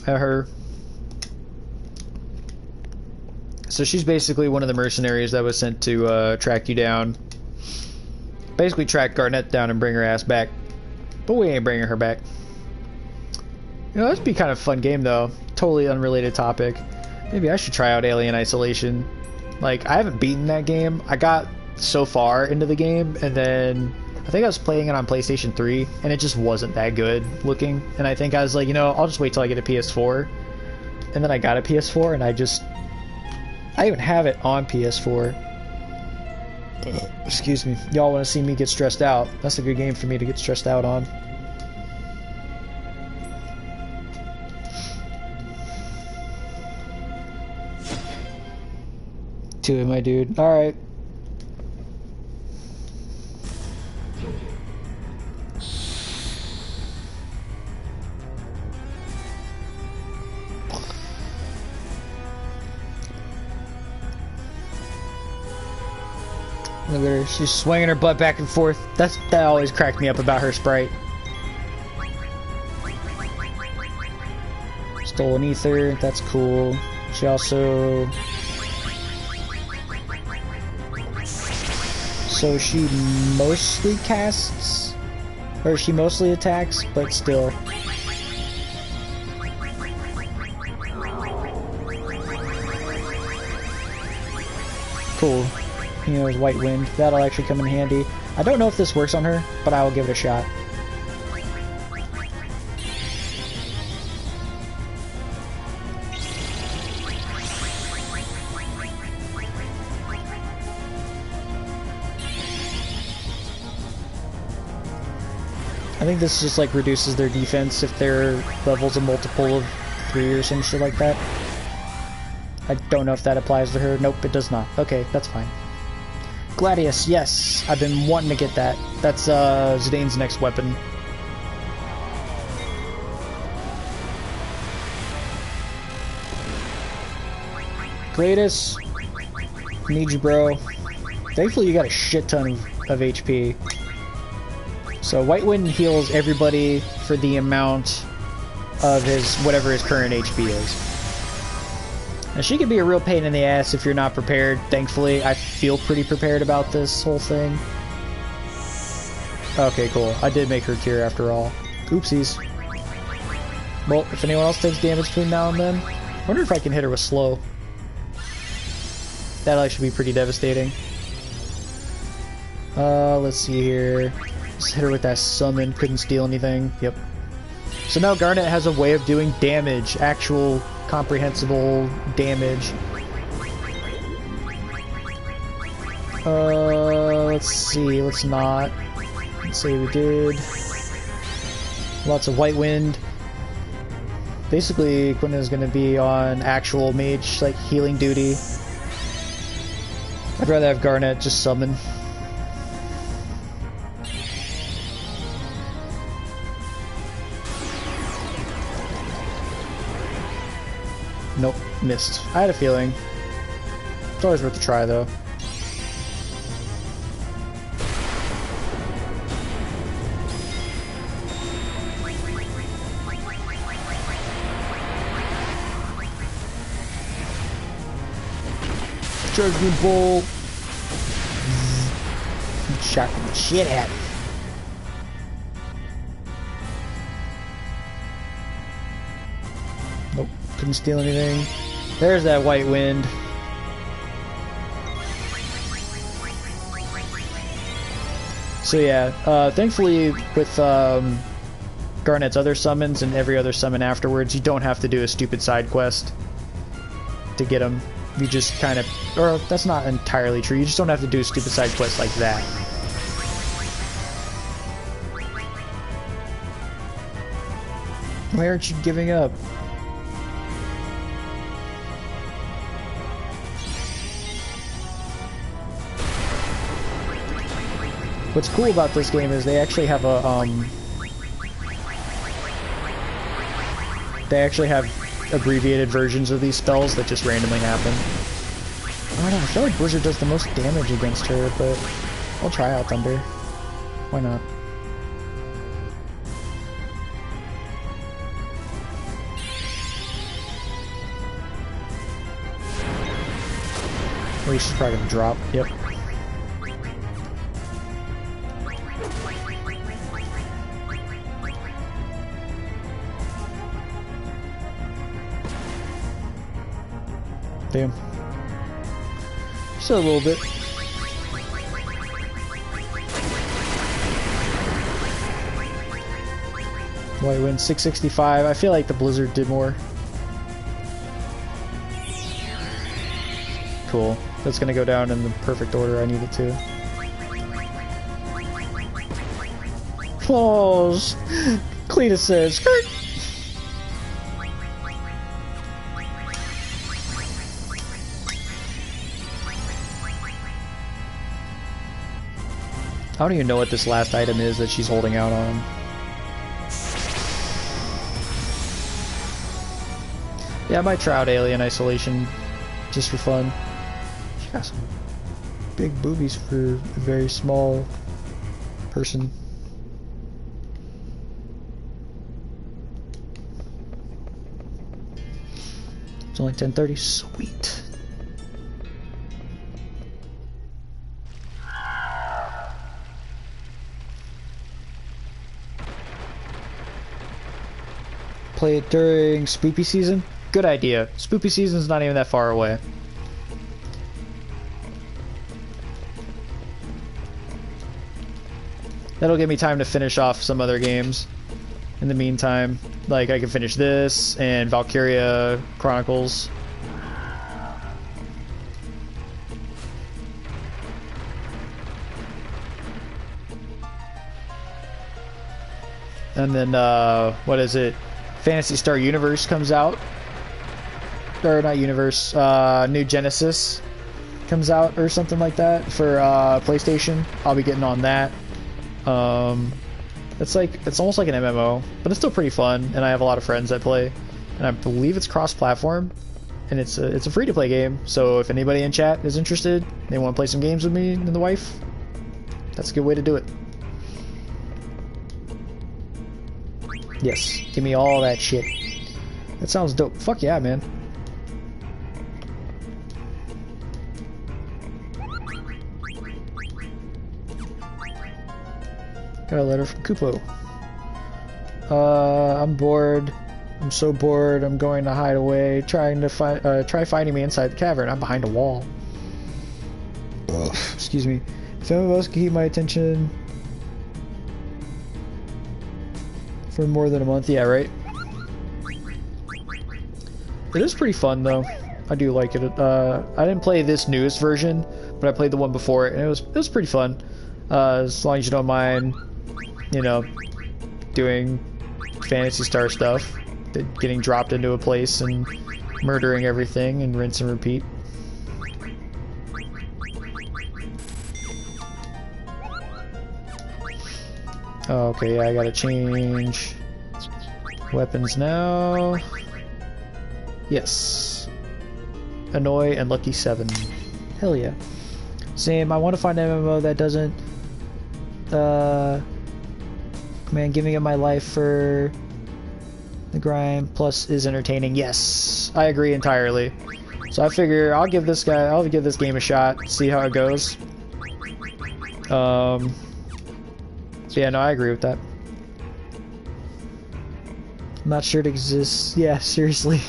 at her. So she's basically one of the mercenaries that was sent to track you down. Basically track Garnet down and bring her ass back. But we ain't bringing her back. You know, that'd be kind of a fun game though. Totally unrelated topic. Maybe I should try out Alien Isolation. Like, I haven't beaten that game. I got so far into the game, and then I think I was playing it on PlayStation 3, and it just wasn't that good looking. And I think I was like, you know, I'll just wait till I get a PS4. And then I got a PS4, and I even have it on PS4. Excuse me. Y'all want to see me get stressed out. That's a good game for me to get stressed out on. To it, my dude. Alright. Look at her, she's swinging her butt back and forth. That always cracked me up about her sprite. Stolen ether, that's cool. She also... So she mostly casts, or she mostly attacks, but still. Cool. You know, White Wind. That'll actually come in handy. I don't know if this works on her, but I will give it a shot. I think this just like reduces their defense if their level's a multiple of 3 or some shit like that. I don't know if that applies to her. Nope, it does not. Okay, that's fine. Gladius, yes! I've been wanting to get that. That's Zidane's next weapon. Kratos, need you, bro. Thankfully you got a shit ton of HP. So White Wind heals everybody for the amount of whatever his current HP is. Now she can be a real pain in the ass if you're not prepared. Thankfully, I feel pretty prepared about this whole thing. Okay, cool. I did make her cure after all. Oopsies. Well, if anyone else takes damage between now and then, I wonder if I can hit her with slow. That'll actually be pretty devastating. Let's see here. Just hit her with that summon, couldn't steal anything. Yep. So now Garnet has a way of doing damage, actual comprehensible damage. Let's see, let's not. Let's say we did. Lots of White Wind. Basically, Quinn is going to be on actual mage, like, healing duty. I'd rather have Garnet just summon. Nope, missed. I had a feeling. It's always worth a try, though. Judgment Bolt! Shocking the shit out of me. Nope, couldn't steal anything. There's that White Wind. So yeah, thankfully with Garnet's other summons and every other summon afterwards, you don't have to do a stupid side quest to get them. You just kind of, or that's not entirely true, you just don't have to do a stupid side quest like that. Why aren't you giving up? What's cool about this game is they actually have a They actually have abbreviated versions of these spells that just randomly happen. I don't know, I feel like Blizzard does the most damage against her, but I'll try out Thunder. Why not? Wait, she's probably gonna drop. Yep. Damn. Just a little bit. White win 665. I feel like the Blizzard did more. Cool. That's gonna go down in the perfect order I need it to. Claws! Cletus says, skirt! I don't even know what this last item is that she's holding out on. Yeah, I might try out Alien Isolation just for fun. She got some big boobies for a very small person. It's only 10:30. Sweet. Play it during spoopy season? Good idea. Spoopy season's not even that far away. That'll give me time to finish off some other games. In the meantime, like I can finish this and Valkyria Chronicles. And then, what is it? Phantasy Star Universe comes out. Or not Universe, New Genesis comes out or something like that for PlayStation. I'll be getting on that. It's almost like an MMO, but it's still pretty fun, and I have a lot of friends that play, and I believe it's cross-platform, and it's a free-to-play game. So if anybody in chat is interested, they want to play some games with me and the wife, that's a good way to do it. Yes, give me all that shit. That sounds dope. Fuck yeah, man. Got a letter from Kupo. I'm bored. I'm so bored. I'm going to hide away. Trying to try finding me inside the cavern. I'm behind a wall. Ugh. Excuse me. Some of us can keep my attention for more than a month. Yeah, right. It is pretty fun though. I do like it. I didn't play this newest version, but I played the one before it, and it was pretty fun. As long as you don't mind, you know, doing Phantasy Star stuff, getting dropped into a place and murdering everything and rinse and repeat. Okay, yeah, I gotta change weapons now. Yes. Annoy and Lucky 7. Hell yeah. Same, I want to find an MMO that doesn't man, giving up my life for the grind plus is entertaining. Yes, I agree entirely. So I figure I'll give this game a shot, see how it goes. So yeah, no, I agree with that. I'm not sure it exists. Yeah, seriously.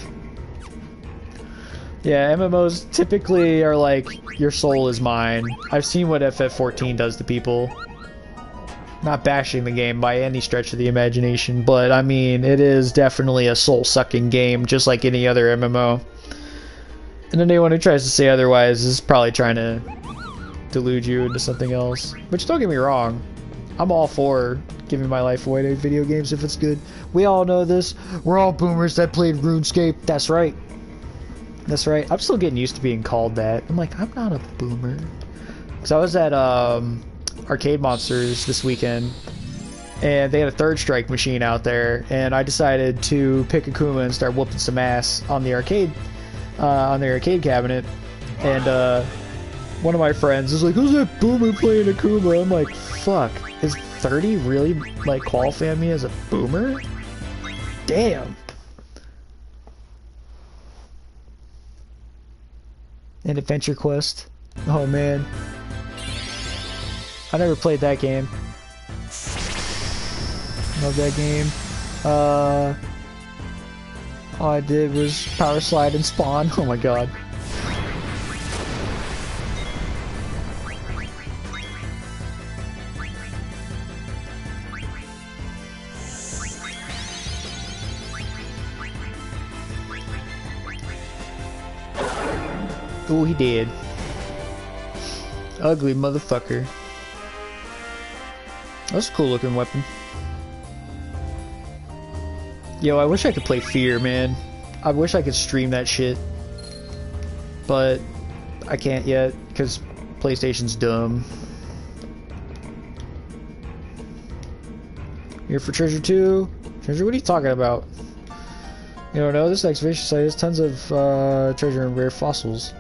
Yeah, MMOs typically are like, your soul is mine. I've seen what FF14 does to people. Not bashing the game by any stretch of the imagination, but I mean, it is definitely a soul-sucking game, just like any other MMO. And anyone who tries to say otherwise is probably trying to delude you into something else. Which, don't get me wrong, I'm all for giving my life away to video games if it's good. We all know this. We're all boomers that played RuneScape. That's right. That's right. I'm still getting used to being called that. I'm like, I'm not a boomer. Because I was at Arcade Monsters this weekend, and they had a third strike machine out there, and I decided to pick Akuma and start whooping some ass on the arcade cabinet. And one of my friends is like, "Who's that boomer playing Akuma?" I'm like, "Fuck, is 30 really like qualifying me as a boomer? Damn." And Adventure Quest. Oh man, I never played that game. Love that game. All I did was Power Slide and Spawn. Oh my god. Oh, he did. Ugly motherfucker. That's a cool looking weapon. Yo, I wish I could play Fear, man. I wish I could stream that shit. But I can't yet, because PlayStation's dumb. Here for Treasure 2? Treasure, what are you talking about? You don't know? This excavation site has tons of treasure and rare fossils.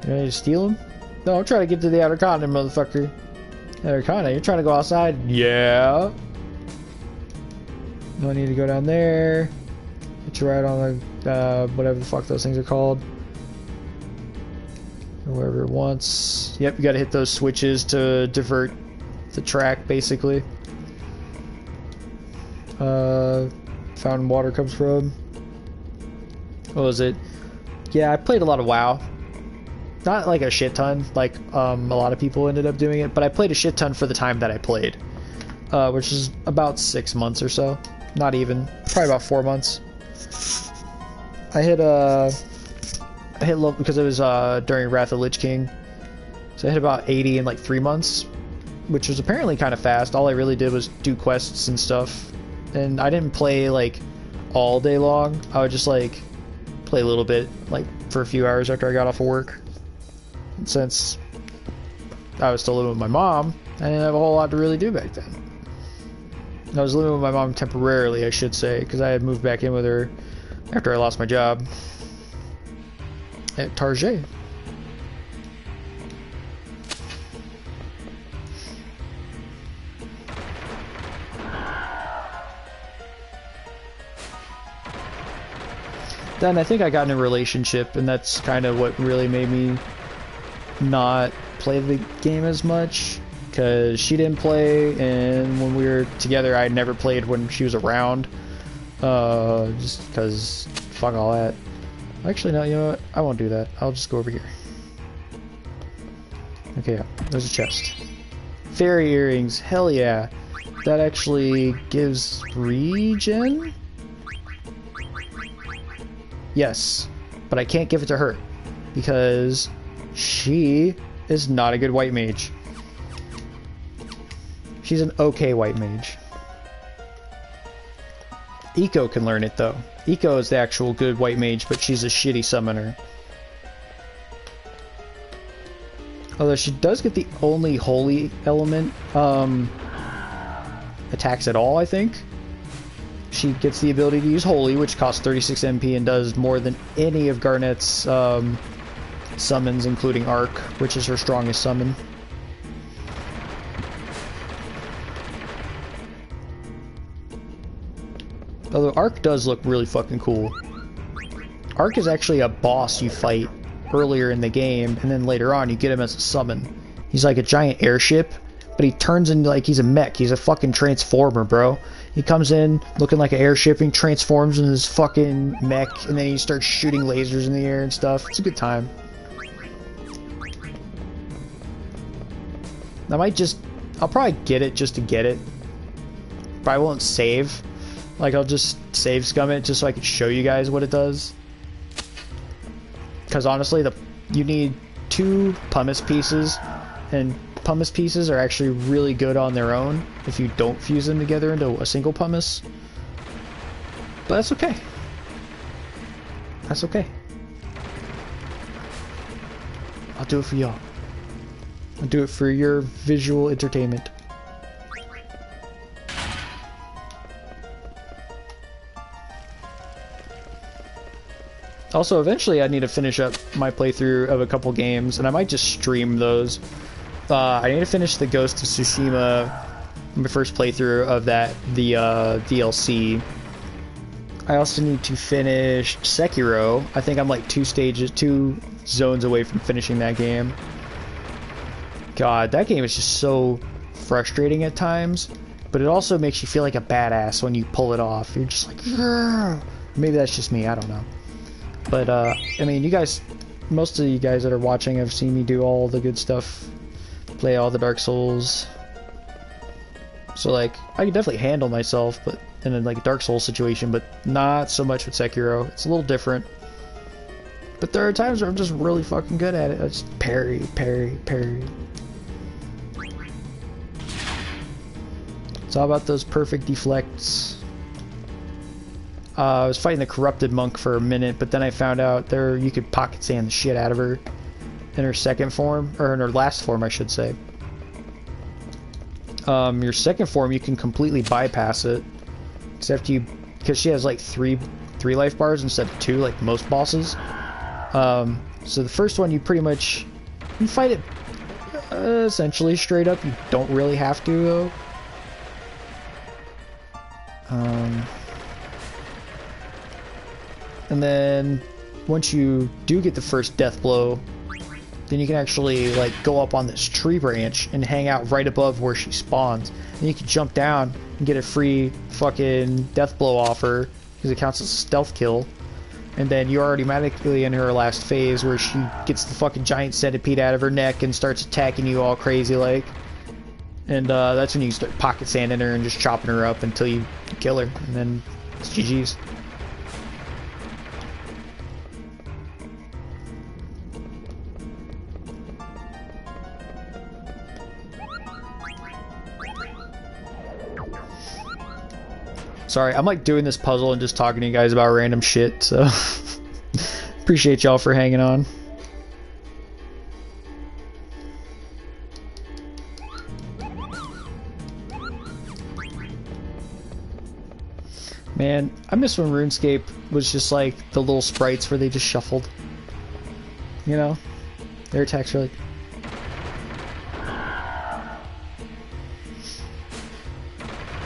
You ready to steal them? No, I'm trying to get to the outer continent, motherfucker. Outer continent? You're trying to go outside? Yeah. No need to go down there. Get you right on the, whatever the fuck those things are called. Or wherever it wants. Yep, you gotta hit those switches to divert the track, basically. Fountain water comes from. What was it? Yeah, I played a lot of WoW. Not like a shit ton, like a lot of people ended up doing it, but I played a shit ton for the time that I played, which is about 6 months or so. Not even, probably about 4 months. I hit low because it was during Wrath of Lich King, so I hit about 80 in like 3 months, which was apparently kind of fast. All I really did was do quests and stuff, and I didn't play like all day long. I would just like play a little bit, like for a few hours after I got off of work. Since I was still living with my mom, I didn't have a whole lot to really do back then. I was living with my mom temporarily, I should say, because I had moved back in with her after I lost my job at Target. Then I think I got in a relationship, and that's kind of what really made me not play the game as much, because she didn't play, and when we were together I never played when she was around, just because fuck all that. Actually no, you know what, I won't do that. I'll just go over here. Okay, yeah, there's a chest. Fairy earrings, hell yeah. That actually gives regen? Yes, but I can't give it to her because she is not a good white mage. She's an okay white mage. Eco can learn it though. Eco is the actual good white mage, but she's a shitty summoner. Although she does get the only holy element attacks at all, I think. She gets the ability to use holy, which costs 36 MP and does more than any of Garnet's summons, including Arc, which is her strongest summon. Although Arc does look really fucking cool. Arc is actually a boss you fight earlier in the game, and then later on you get him as a summon. He's like a giant airship, but he turns into like he's a mech. He's a fucking transformer, bro. He comes in looking like an airship and transforms in his fucking mech, and then he starts shooting lasers in the air and stuff. It's a good time. I'll probably get it just to get it. But I won't save. Like, I'll just save scum it just so I can show you guys what it does. Because honestly, you need 2 pumice pieces, and pumice pieces are actually really good on their own if you don't fuse them together into a single pumice. But that's okay. That's okay. I'll do it for y'all. I'll do it for your visual entertainment. Also, eventually I need to finish up my playthrough of a couple games, and I might just stream those. I need to finish the Ghost of Tsushima, my first playthrough of that, the DLC. I also need to finish Sekiro. I think I'm like 2 zones away from finishing that game. God, that game is just so frustrating at times, but it also makes you feel like a badass when you pull it off. You're just like, "Grr." Maybe that's just me, I don't know. But, I mean, you guys, most of you guys that are watching have seen me do all the good stuff, play all the Dark Souls. So, like, I can definitely handle myself, but in a, like, a Dark Souls situation, but not so much with Sekiro. It's a little different. But there are times where I'm just really fucking good at it. I just parry, parry, parry. It's all about those perfect deflects. I was fighting the corrupted monk for a minute, but then I found out there you could pocket sand the shit out of her in her second form, or in her last form, I should say. Your second form, you can completely bypass it, except because she has like three life bars instead of 2, like most bosses. So the first one, you fight it essentially straight up. You don't really have to though. And then once you do get the first death blow, then you can actually like go up on this tree branch and hang out right above where she spawns. And you can jump down and get a free fucking death blow off her because it counts as a stealth kill. And then you're automatically in her last phase where she gets the fucking giant centipede out of her neck and starts attacking you all crazy like. And that's when you start pocket sanding her and just chopping her up until you kill her. And then it's GG's. Sorry, I'm like doing this puzzle and just talking to you guys about random shit, so appreciate y'all for hanging on. Man, I miss when RuneScape was just like the little sprites where they just shuffled. You know? Their attacks are like...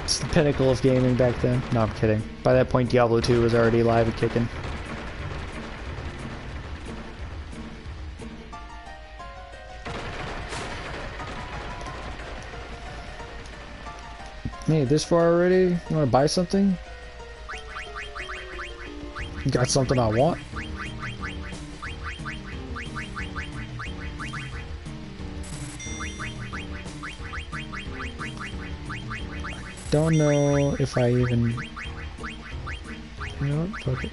It's the pinnacle of gaming back then. No, I'm kidding. By that point, Diablo 2 was already alive and kicking. Hey, this far already? You wanna buy something? You got something I want? Don't know if I even... You know what? Fuck it.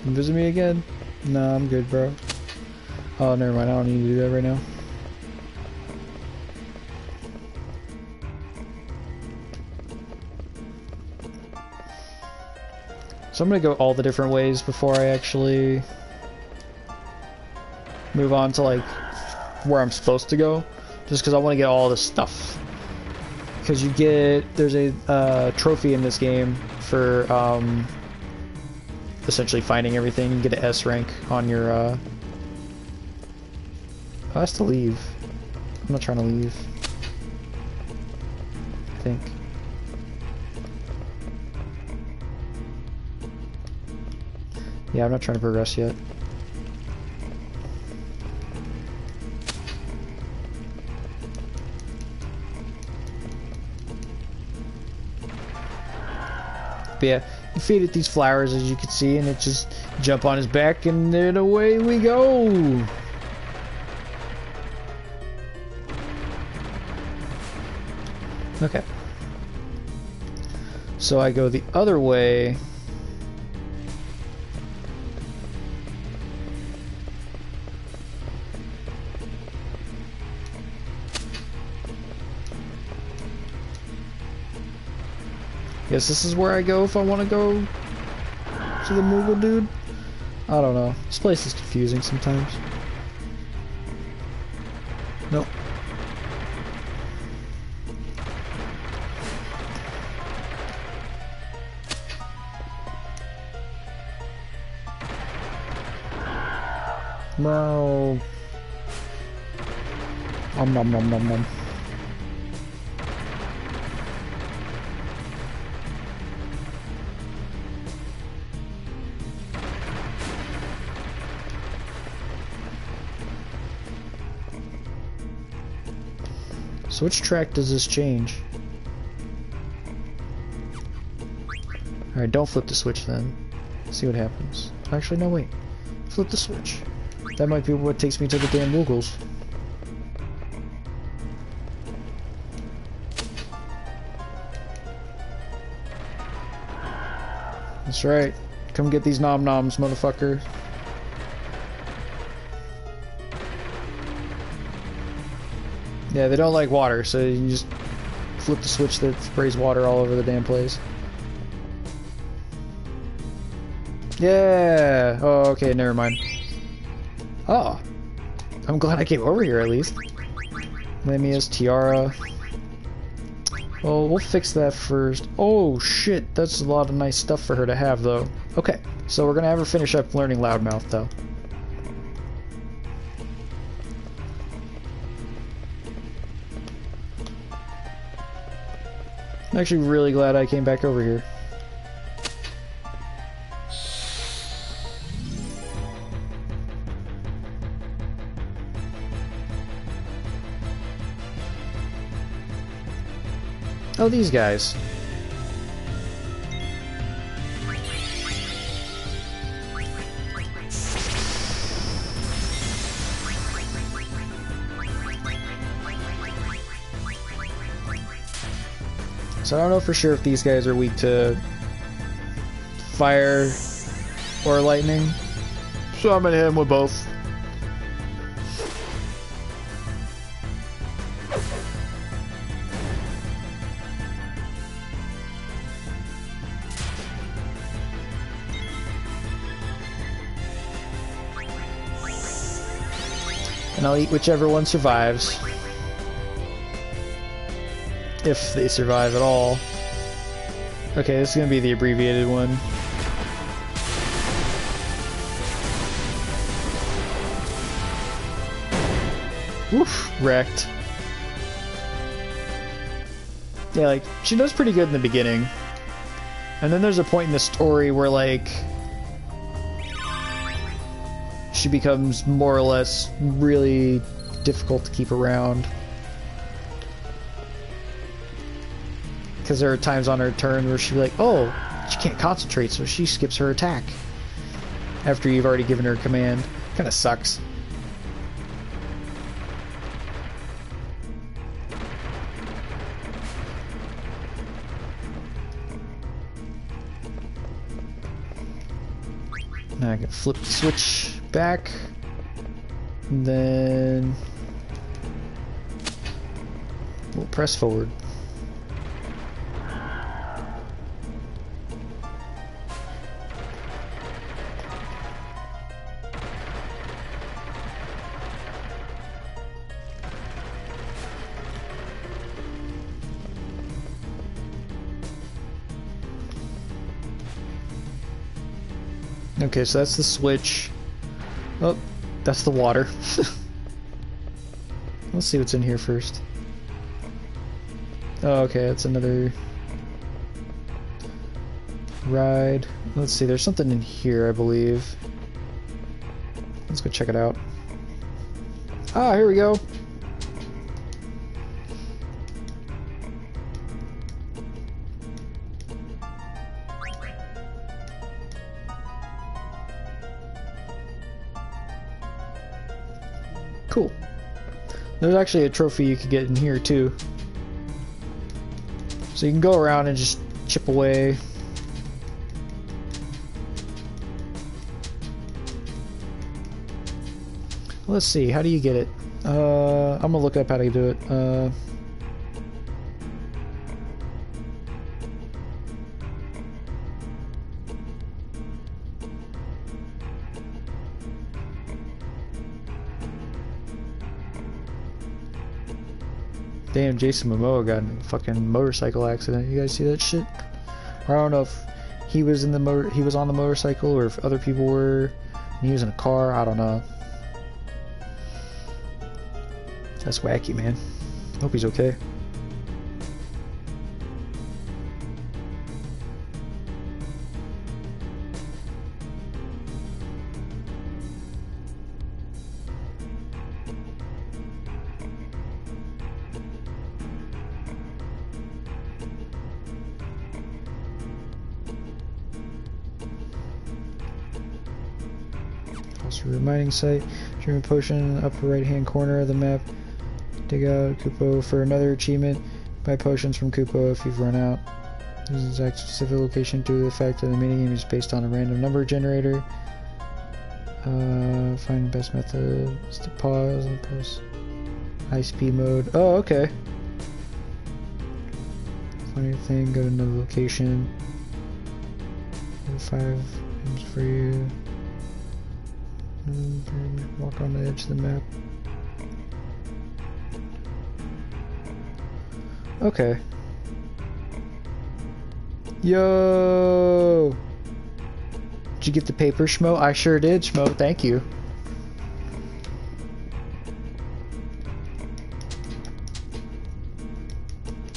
Can you visit me again? No, I'm good, bro. Oh, never mind. I don't need to do that right now. So I'm gonna go all the different ways before I actually move on to like where I'm supposed to go, just because I want to get all this stuff. Because there's a trophy in this game for essentially finding everything. You get an S rank on your oh, that's to leave. I'm not trying to leave, I think. Yeah, I'm not trying to progress yet. But yeah, you feed it these flowers, as you can see, and it just jump on his back, and then away we go. Okay. So I go the other way. Guess this is where I go if I want to go to the Moogle dude. I don't know. This place is confusing sometimes. Nope. No. Nom nom nom nom nom. So which track does this change? Alright, don't flip the switch then. See what happens. Actually, no, wait. Flip the switch. That might be what takes me to the damn Woogles. That's right. Come get these nom-noms, motherfucker. Yeah, they don't like water, so you just flip the switch that sprays water all over the damn place. Yeah! Oh, okay, never mind. Oh. I'm glad I came over here, at least. Lamia's tiara. Well, we'll fix that first. Oh, shit. That's a lot of nice stuff for her to have, though. Okay, so we're gonna have her finish up learning Loudmouth, though. I'm actually really glad I came back over here. Oh, these guys. So I don't know for sure if these guys are weak to fire or lightning. So I'm gonna hit them with both. And I'll eat whichever one survives. If they survive at all. Okay, this is gonna be the abbreviated one. Oof, wrecked. Yeah, like, she does pretty good in the beginning. And then there's a point in the story where, like, she becomes more or less really difficult to keep around. Because there are times on her turn where she'll be like, oh, she can't concentrate, so she skips her attack. After you've already given her a command. Kinda sucks. Now I can flip the switch back. And then we'll press forward. Okay, so that's the switch. Oh, that's the water. Let's see what's in here first. Oh, okay, that's another ride. Let's see, there's something in here, I believe. Let's go check it out. Ah, here we go. Cool. There's actually a trophy you could get in here too. So you can go around and just chip away. Let's see, how do you get it? I'm gonna look up how to do it. Damn, Jason Momoa got in a fucking motorcycle accident. You guys see that shit? Or I don't know if he was in the he was on the motorcycle or if other people were and he was in a car. I don't know. That's wacky, man. Hope he's okay. Also, reminding site. Treatment potion in the upper right hand corner of the map. Dig out Kupo for another achievement. Buy potions from Kupo if you've run out. This is exact specific location due to the fact that the minigame is based on a random number generator. Find the best method is to pause and press high speed mode. Oh, okay. Find your thing, go to another location. 5 items for you. And walk on the edge of the map. Okay. Yo! Did you get the paper, Schmo? I sure did, Schmo. Thank you.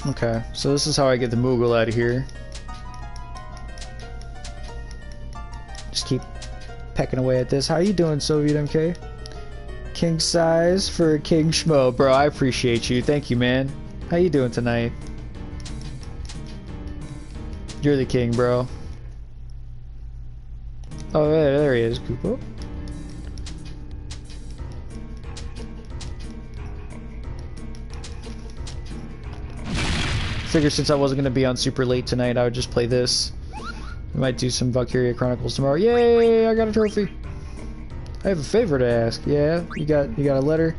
Okay, so this is how I get the Moogle out of here. Just keep pecking away at this. How you doing, Soviet MK? King size for King Schmo, bro. I appreciate you. Thank you, man. How you doing tonight? You're the king, bro. Oh, there he is, Kupo. Figure since I wasn't gonna be on super late tonight, I would just play this. We might do some Valkyria Chronicles tomorrow. Yay! I got a trophy. I have a favor to ask. Yeah, you got a letter.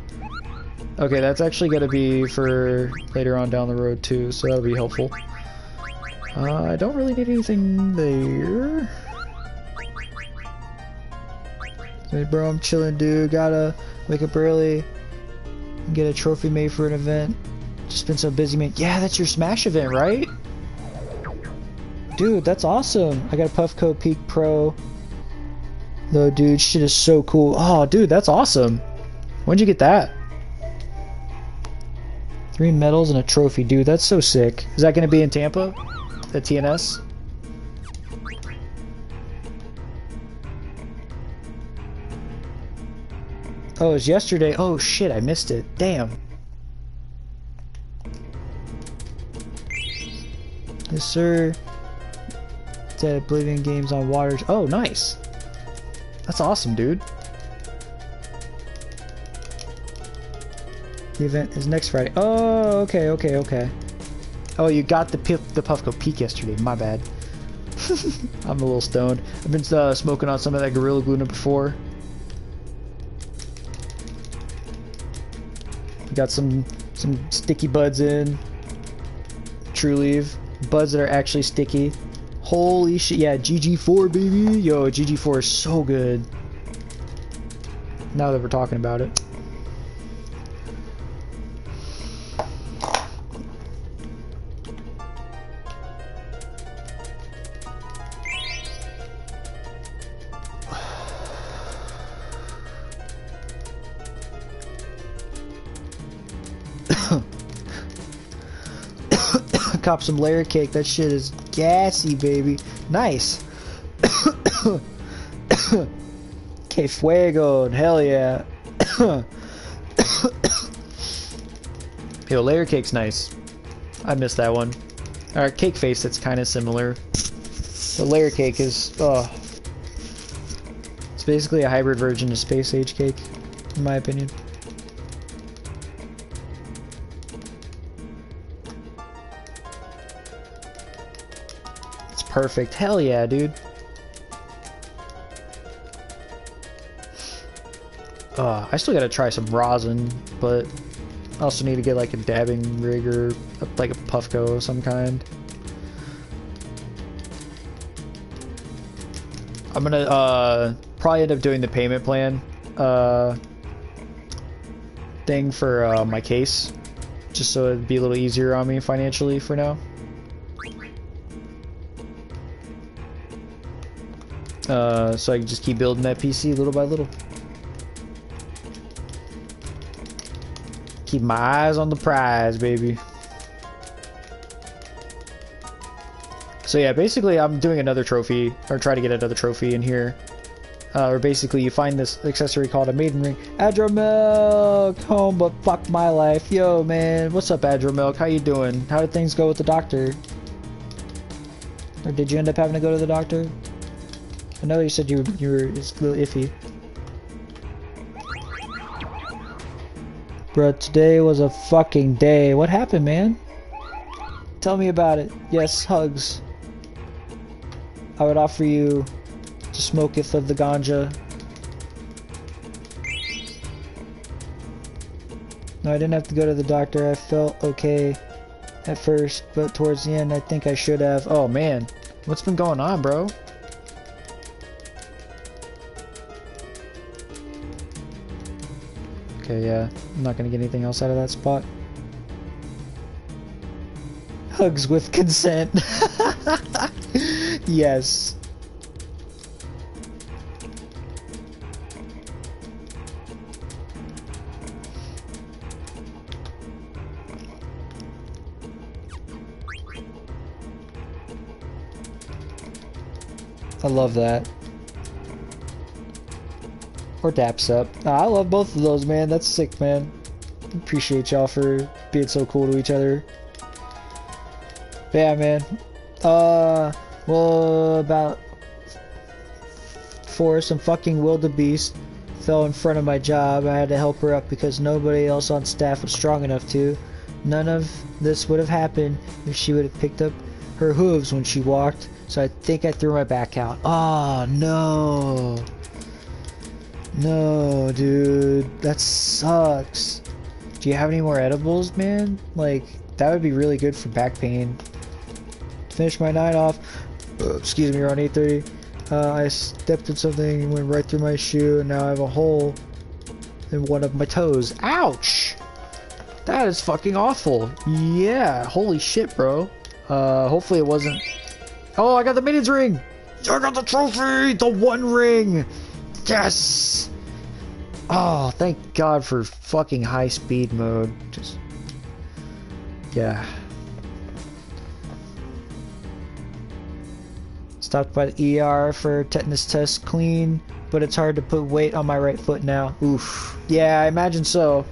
Okay, that's actually gonna be for later on down the road too, so that'll be helpful. I don't really need anything there. Hey bro, I'm chilling, dude. Gotta wake up early and get a trophy made for an event. Just been so busy, man. Yeah, that's your Smash event, right? Dude, that's awesome. I got a Puffco Peak Pro. Though, dude, shit is so cool. Oh, dude, that's awesome. When'd you get that? 3 medals and a trophy, dude. That's so sick. Is that gonna be in Tampa? The TNS? Oh, it was yesterday. Oh shit, I missed it. Damn. Yes, sir. It's at Oblivion Games on Waters. Oh, nice. That's awesome, dude. The event is next Friday. Oh, okay, okay, okay. Oh, you got the Puffco Peak yesterday. My bad. I'm a little stoned. I've been smoking on some of that Gorilla Glue before. Got some sticky buds in. True Leave. Buds that are actually sticky. Holy shit. Yeah, GG4, baby. Yo, GG4 is so good. Now that we're talking about it. Cop some layer cake. That shit is gassy, baby. Nice. Que fuego. Hell yeah. Yo, layer cake's nice. I missed that one. Alright, cake face, that's kind of similar. The layer cake is, it's basically a hybrid version of space age cake, in my opinion. Perfect. Hell yeah, dude. I still gotta try some rosin, but I also need to get like a dabbing rig or like a Puffco of some kind. I'm gonna probably end up doing the payment plan thing for my case, just so it'd be a little easier on me financially for now. So I can just keep building that PC little by little. Keep my eyes on the prize, baby. So yeah, basically I'm doing another trophy, or try to get another trophy in here. Or basically you find this accessory called a maiden ring. Adramilk! Home but fuck my life. Yo man, what's up Adramilk? How you doing? How did things go with the doctor? Or did you end up having to go to the doctor? I know you said you were it's a little iffy. Bruh, today was a fucking day. What happened, man? Tell me about it. Yes, hugs. I would offer you to smoketh of the ganja. No, I didn't have to go to the doctor. I felt okay at first, but towards the end I think I should have. Oh man, what's been going on, bro? Okay, yeah, I'm not gonna get anything else out of that spot. Hugs with consent. Yes. I love that. Or daps up. Nah, I love both of those, man. That's sick, man. Appreciate y'all for being so cool to each other. But yeah, man. Well, about some fucking wildebeest fell in front of my job. I had to help her up because nobody else on staff was strong enough to. None of this would have happened if she would have picked up her hooves when she walked. So I think I threw my back out. Oh, no. No, dude. That sucks. Do you have any more edibles, man? Like, that would be really good for back pain. Finish my night off. Excuse me, around 8:30. I stepped in something and went right through my shoe, and now I have a hole in one of my toes. Ouch! That is fucking awful. Yeah, holy shit, bro. Hopefully it wasn't... Oh, I got the maiden's ring! I got the trophy! The one ring! Yes! Oh, thank God for fucking high speed mode. Just... yeah. Stopped by the ER for tetanus test, clean, but it's hard to put weight on my right foot now. Oof. Yeah, I imagine so.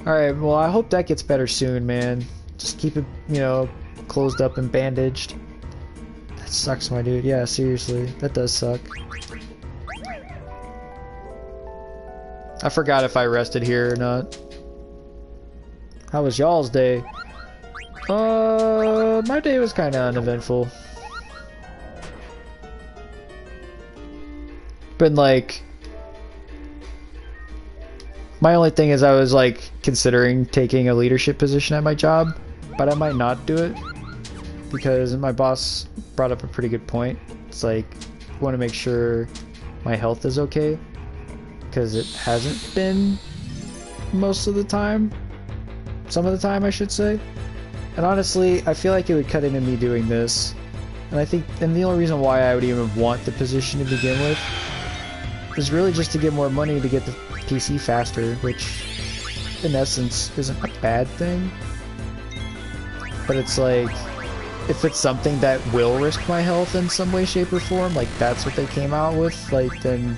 Alright, well I hope that gets better soon, man. Just keep it, you know, closed up and bandaged. That sucks, my dude. Yeah, seriously. That does suck. I forgot if I rested here or not. How was y'all's day? My day was kinda uneventful. Been like... my only thing is I was like considering taking a leadership position at my job, but I might not do it because my boss brought up a pretty good point. It's like, I want to make sure my health is okay because it hasn't been most of the time. Some of the time, I should say. And honestly, I feel like it would cut into me doing this. And I think, and the only reason why I would even want the position to begin with is really just to get more money to get the PC faster, which in essence isn't a bad thing. But it's like, if it's something that will risk my health in some way, shape, or form, like that's what they came out with, like then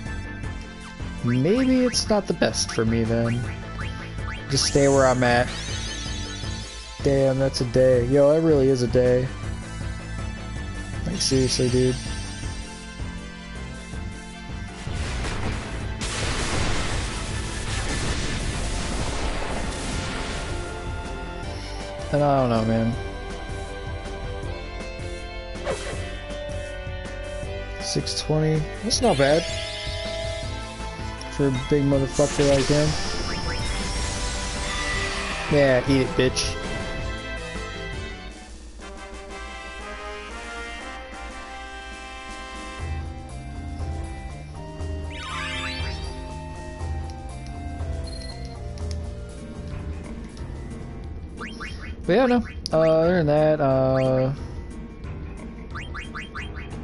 maybe it's not the best for me then. Just stay where I'm at. Damn, that's a day. Yo, that really is a day. Like seriously, dude. And I don't know, man. 620. That's not bad. For a big motherfucker like him. Yeah, eat it, bitch. But yeah, no. Other than that,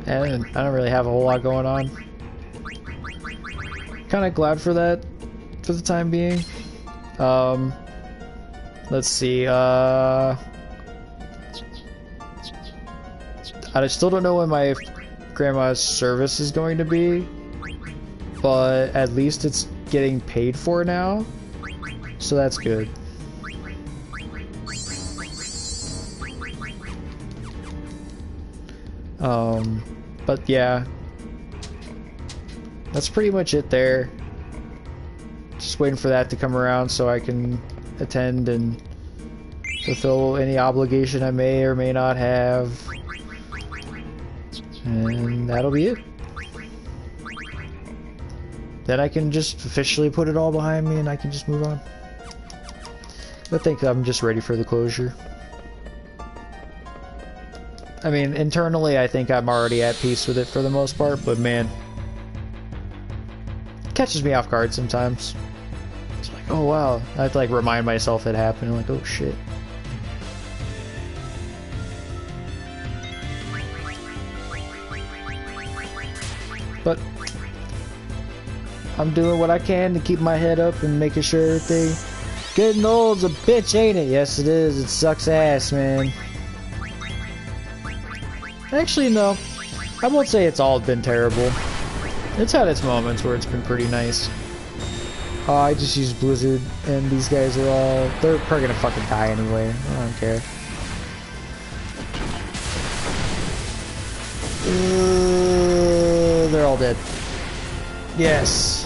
yeah, I don't really have a whole lot going on. Kind of glad for that, for the time being. Let's see, I still don't know when my grandma's service is going to be, but at least it's getting paid for now, so that's good. But yeah, that's pretty much it there. Just waiting for that to come around so I can attend and fulfill any obligation I may or may not have. And that'll be it. Then I can just officially put it all behind me and I can just move on. I think I'm just ready for the closure. I mean, internally I think I'm already at peace with it for the most part, but man, it catches me off guard sometimes. It's like, oh wow, I have to like remind myself it happened, like, oh shit. But I'm doing what I can to keep my head up and making sure everything. Getting old's a bitch, ain't it? Yes, it is. It sucks ass, man. Actually, no. I won't say it's all been terrible. It's had its moments where it's been pretty nice. I just used Blizzard, and these guys are all... They're probably gonna fucking die anyway. I don't care. They're all dead. Yes.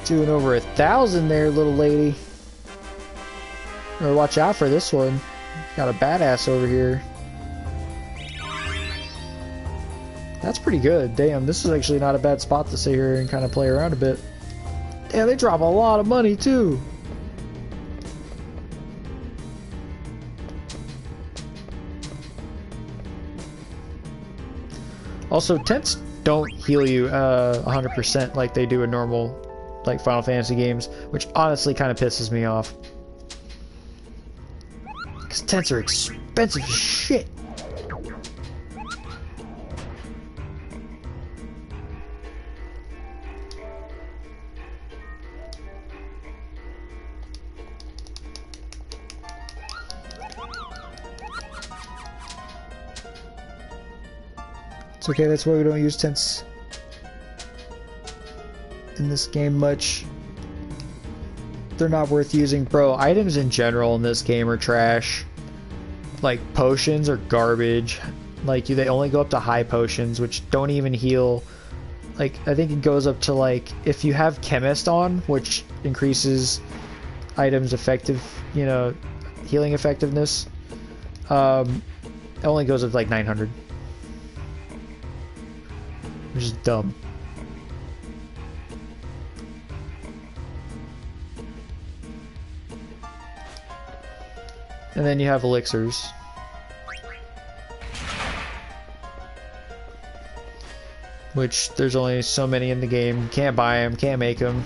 Doing over 1,000 there, little lady. Or watch out for this one. Got a badass over here. That's pretty good. Damn, this is actually not a bad spot to sit here and kind of play around a bit. Damn, they drop a lot of money too. Also, tents don't heal you 100% like they do in normal like Final Fantasy games, which honestly kind of pisses me off. Because tents are expensive as shit. It's okay, that's why we don't use tents in this game much. They're not worth using. Bro, items in general in this game are trash. Like, potions are garbage. Like, they only go up to high potions, which don't even heal. Like, I think it goes up to, like, if you have Chemist on, which increases items effective, you know, healing effectiveness, it only goes up to, like, 900. Which is dumb. And then you have elixirs. Which, there's only so many in the game. Can't buy them, can't make them.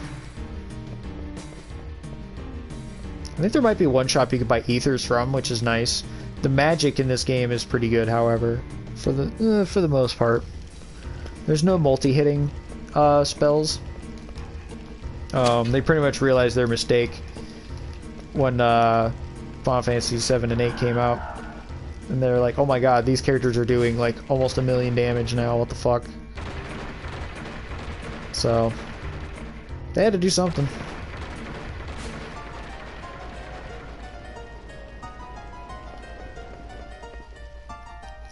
I think there might be one shop you could buy ethers from, which is nice. The magic in this game is pretty good, however, for the most part. There's no multi-hitting spells. They pretty much realized their mistake when Final Fantasy 7 and 8 came out. And they're like, oh my god, these characters are doing like almost 1,000,000 damage now, what the fuck? So, they had to do something.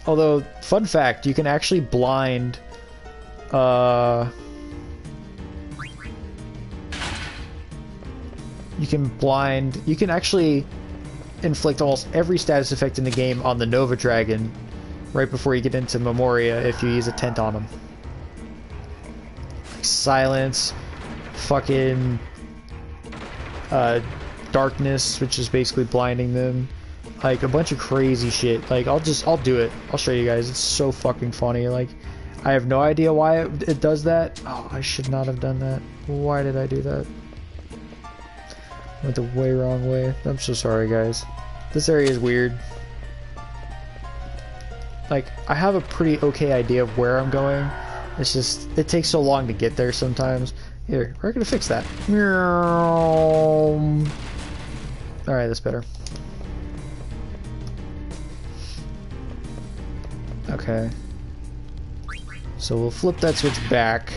Although, fun fact, you can actually blind you can actually inflict almost every status effect in the game on the Nova Dragon right before you get into Memoria if you use a tent on them. Like silence, fucking darkness, which is basically blinding them. Like a bunch of crazy shit. Like I'll do it. I'll show you guys. It's so fucking funny. Like I have no idea why it does that. Oh, I should not have done that. Why did I do that? Went the way wrong way. I'm so sorry, guys. This area is weird. Like, I have a pretty okay idea of where I'm going, It's just, it takes so long to get there sometimes. Here, we're gonna fix that. Alright, that's better. Okay. So we'll flip that switch back.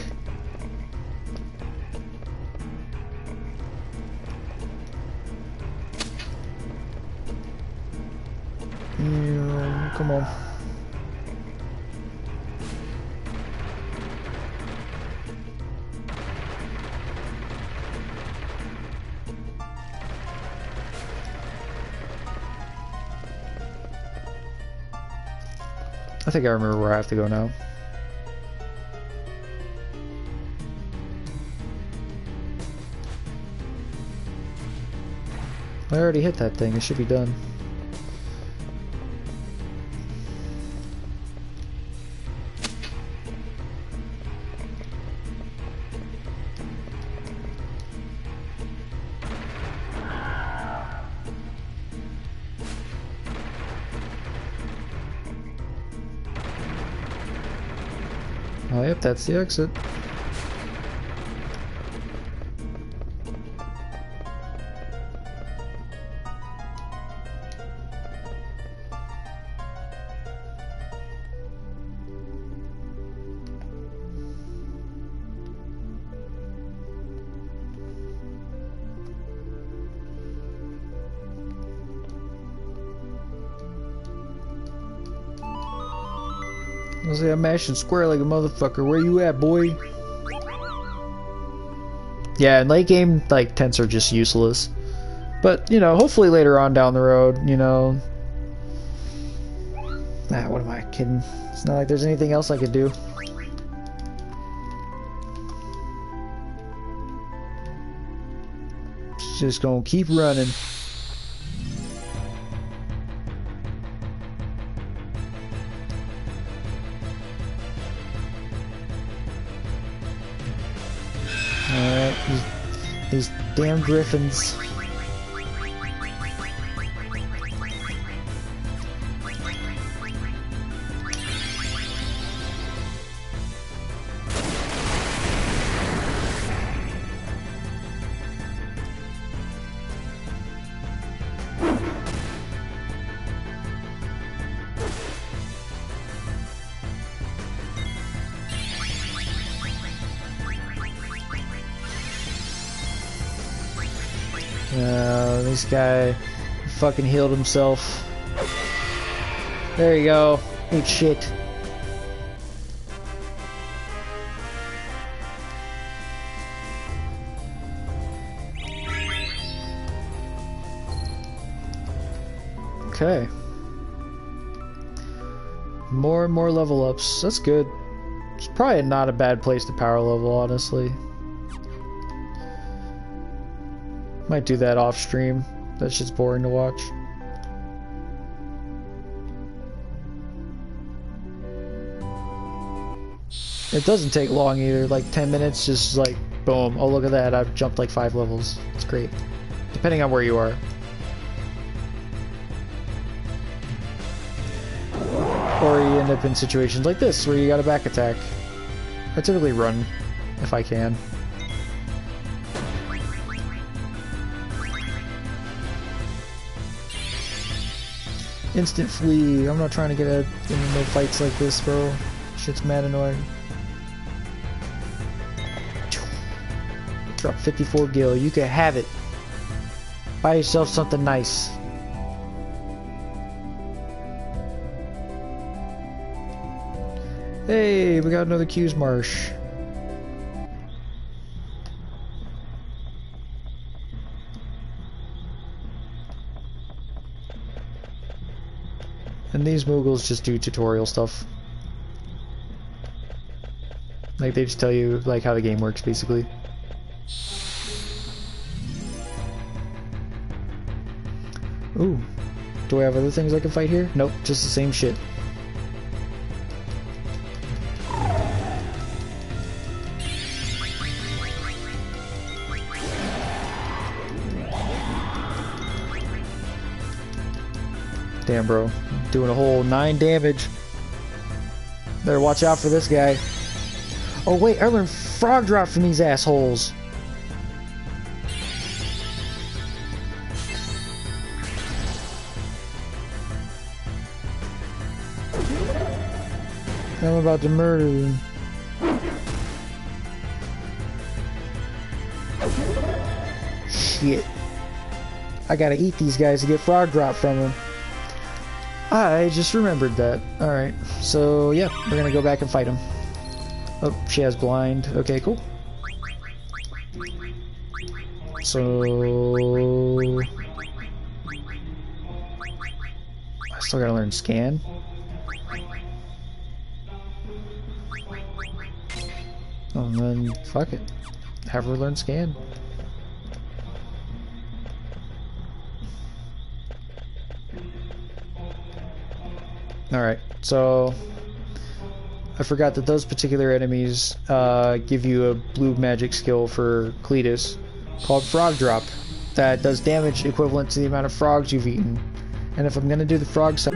Come on. I think I remember where I have to go now. I already hit that thing, it should be done. Oh, yep, that's the exit. I was like, I'm mashing square like a motherfucker. Where you at, boy? Yeah, in late game, like, tents are just useless. But, you know, hopefully later on down the road, you know... Ah, what am I kidding? It's not like there's anything else I could do. It's just gonna keep running. Alright, these damn griffins. This guy fucking healed himself. There you go. Eat shit. Okay. More and more level ups. That's good. It's probably not a bad place to power level, honestly. Might do that off stream. That shit's boring to watch. It doesn't take long either, like 10 minutes, just like boom. Oh, look at that, I've jumped like 5 levels. It's great. Depending on where you are. Or you end up in situations like this where you got a back attack. I typically run if I can. Instant flee. I'm not trying to get into no fights like this, bro. Shit's mad annoying. Drop 54 gil. You can have it. Buy yourself something nice. Hey, we got another Q's Marsh. And these Moogles just do tutorial stuff. Like, they just tell you, like, how the game works, basically. Ooh. Do I have other things I can fight here? Nope, just the same shit. Damn, bro. Doing a whole 9 damage. Better watch out for this guy. Oh wait, I learned frog drop from these assholes. I'm about to murder them. Shit. I gotta eat these guys to get frog drop from them. I just remembered that. Alright, so yeah, we're gonna go back and fight him. Oh, she has blind. Okay, cool. So... I still gotta learn scan. Oh, and then, fuck it. Have her learn scan. Alright, so... I forgot that those particular enemies give you a blue magic skill for Cletus called Frog Drop that does damage equivalent to the amount of frogs you've eaten. And if I'm gonna do the frog side...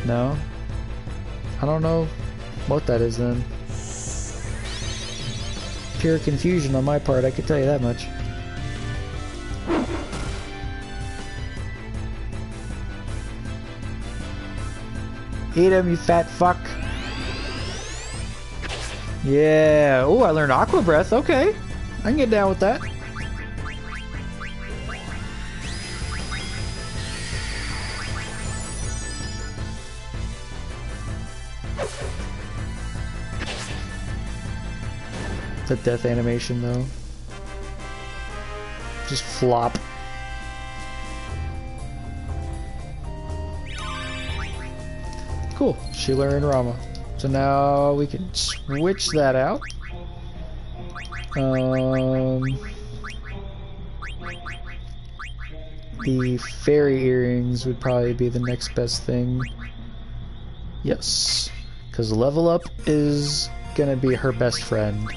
No? I don't know what that is then. Pure confusion on my part, I can tell you that much. Eat him, you fat fuck. Yeah. Oh, I learned Aqua Breath. Okay. I can get down with that. The death animation, though. Just flop. Cool. Sheila and Rama. So now we can switch that out. The fairy earrings would probably be the next best thing. Yes. Because level up is gonna be her best friend.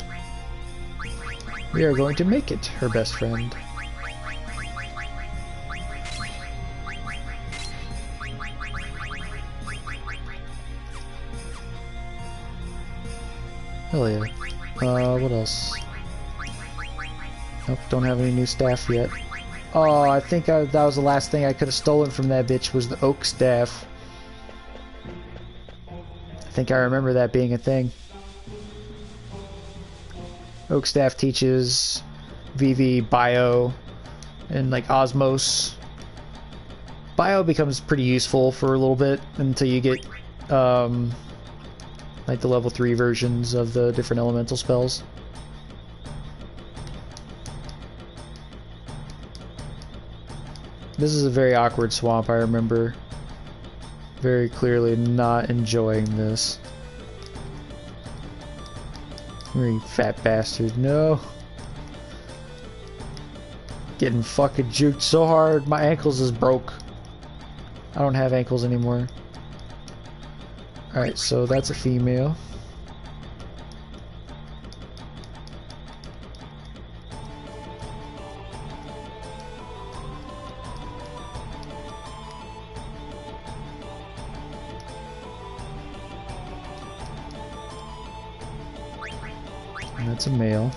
We are going to make it her best friend. Hell yeah. What else? Nope, don't have any new staff yet. Oh, I think that was the last thing I could have stolen from that bitch was the oak staff. I think I remember that being a thing. Oak Staff teaches VV Bio and like Osmos. Bio becomes pretty useful for a little bit until you get like the level 3 versions of the different elemental spells. This is a very awkward swamp, I remember very clearly not enjoying this. You fat bastard, no. Getting fucking juked so hard, my ankles is broke. I don't have ankles anymore. Alright, so that's a female. And that's a male.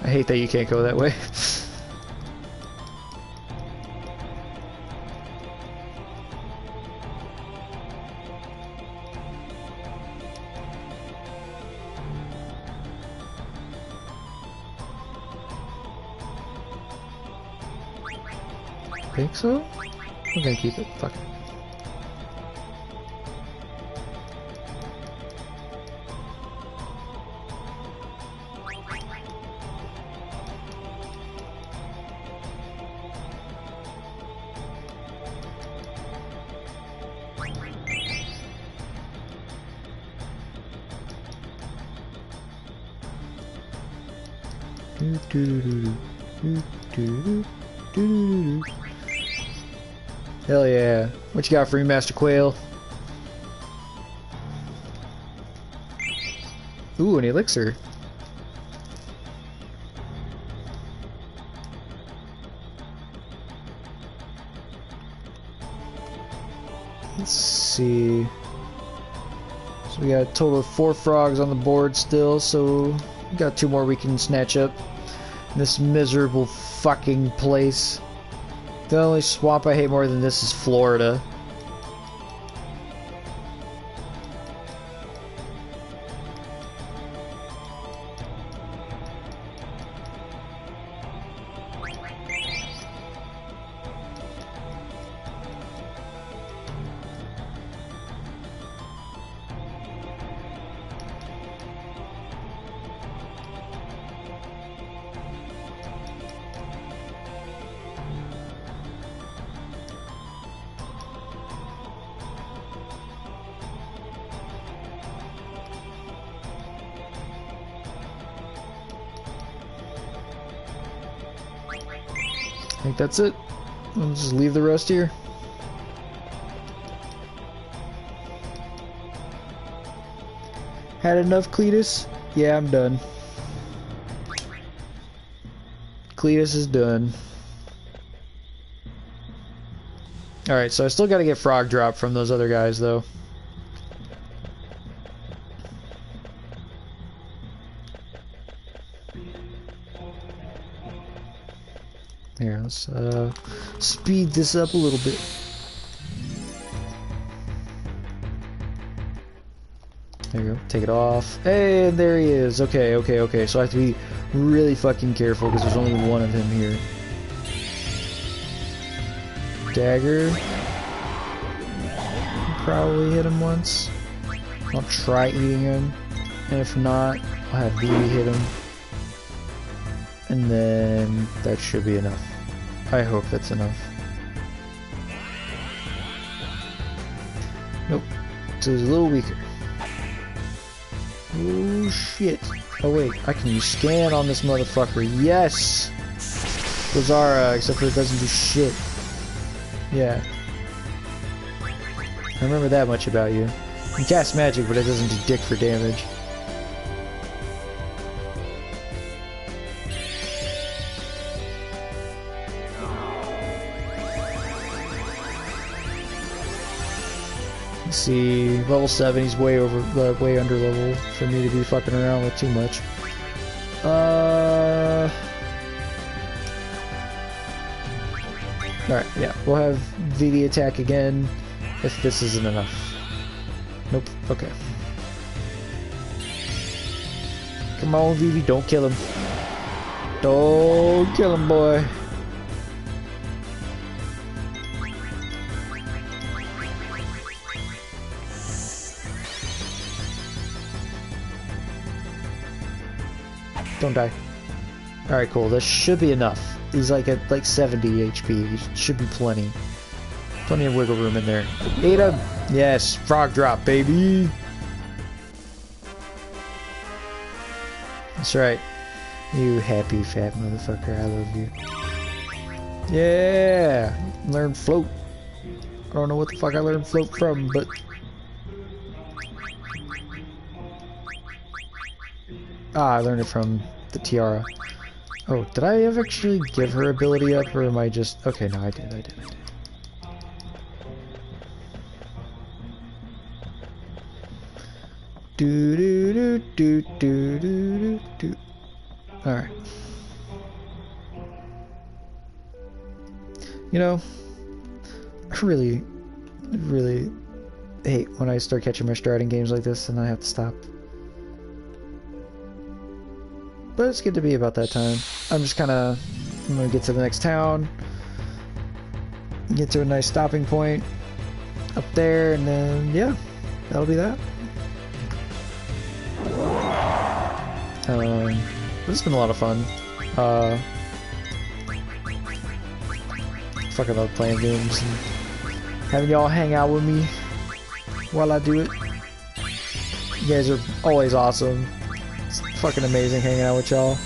I hate that you can't go that way. Think so? I'm gonna keep it. Fuck it. Hell yeah. What you got for me, Master Quail? Ooh, an elixir. Let's see. So we got a total of 4 frogs on the board still, so we got 2 more we can snatch up in this miserable fucking place. The only swamp I hate more than this is Florida. I think that's it. I'll just leave the rest here. Had enough, Cletus? Yeah, I'm done. Cletus is done. Alright, so I still gotta get frog drop from those other guys, though. Here, let's speed this up a little bit. There you go. Take it off. Hey, there he is. Okay, okay, okay. So I have to be really fucking careful because there's only one of him here. Dagger. Probably hit him once. I'll try eating him. And if not, I'll have V hit him. And then that should be enough. I hope that's enough. Nope. So it's a little weaker. Oh shit. Oh wait, I can use scan on this motherfucker. Yes! Lazara, except for it doesn't do shit. Yeah. I remember that much about you. You can cast magic, but it doesn't do dick for damage. Let's see, level 7, he's way under level for me to be fucking around with too much. Alright, yeah, we'll have VD attack again if this isn't enough. Nope, okay. Come on, VD, don't kill him. Don't kill him, boy. Don't die. Alright, cool. This should be enough. He's like at like 70 HP. Should be plenty. Plenty of wiggle room in there. Ate him! Yes, frog drop, baby! That's right. You happy fat motherfucker. I love you. Yeah! Learn float. I don't know what the fuck I learned float from, but... Ah, I learned it from the tiara. Oh, did I ever actually give her ability up, or am I just... Okay, no, I did. Do do do do do do do. Alright. You know, I really hate when I start catching my stride in games like this and I have to stop. But it's good to be about that time. I'm gonna get to the next town, get to a nice stopping point up there, and then, yeah, that'll be that. But it's been a lot of fun. Fucking love playing games and having y'all hang out with me while I do it. You guys are always awesome. It's fucking amazing hanging out with y'all.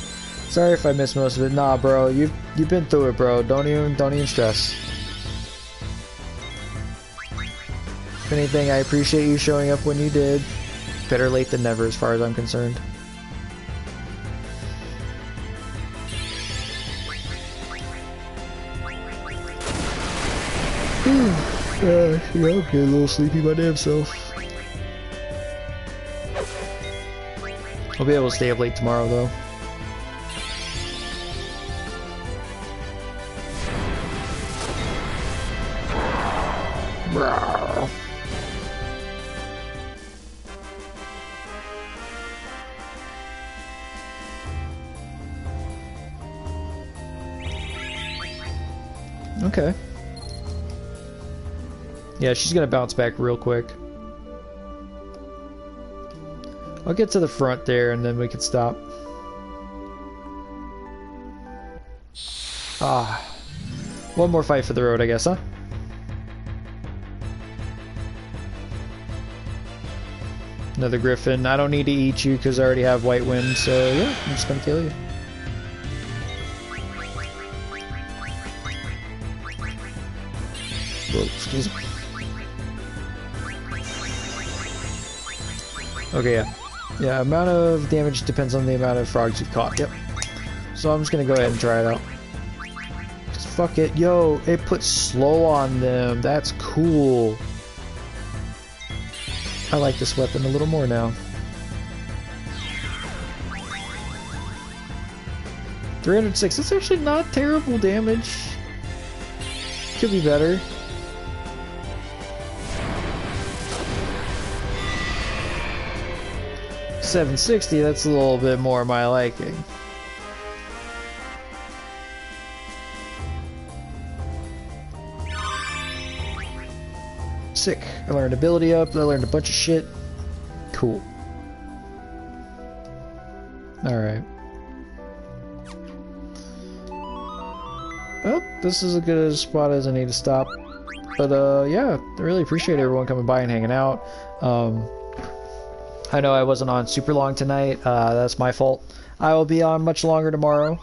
Sorry if I missed most of it. Nah, bro, you've been through it, bro. Don't even stress. If anything, I appreciate you showing up when you did. Better late than never, as far as I'm concerned. Yeah, I'm getting a little sleepy my damn self. I'll be able to stay up late tomorrow, though. Bro. Okay. Yeah, she's gonna bounce back real quick. I'll get to the front there and then we can stop. Ah. One more fight for the road, I guess, huh? Another griffin. I don't need to eat you because I already have white wind, so yeah, I'm just gonna kill you. Whoa, excuse me. Okay, yeah. Yeah, amount of damage depends on the amount of frogs you've caught. Yep. So I'm just gonna go ahead and try it out. Just fuck it. Yo, it puts slow on them. That's cool. I like this weapon a little more now. 306. That's actually not terrible damage. Could be better. $760, that's a little bit more my liking. Sick. I learned ability up, I learned a bunch of shit. Cool. Alright. Well, this is as good a spot as I need to stop. But yeah, I really appreciate everyone coming by and hanging out. I know I wasn't on super long tonight, that's my fault. I will be on much longer tomorrow.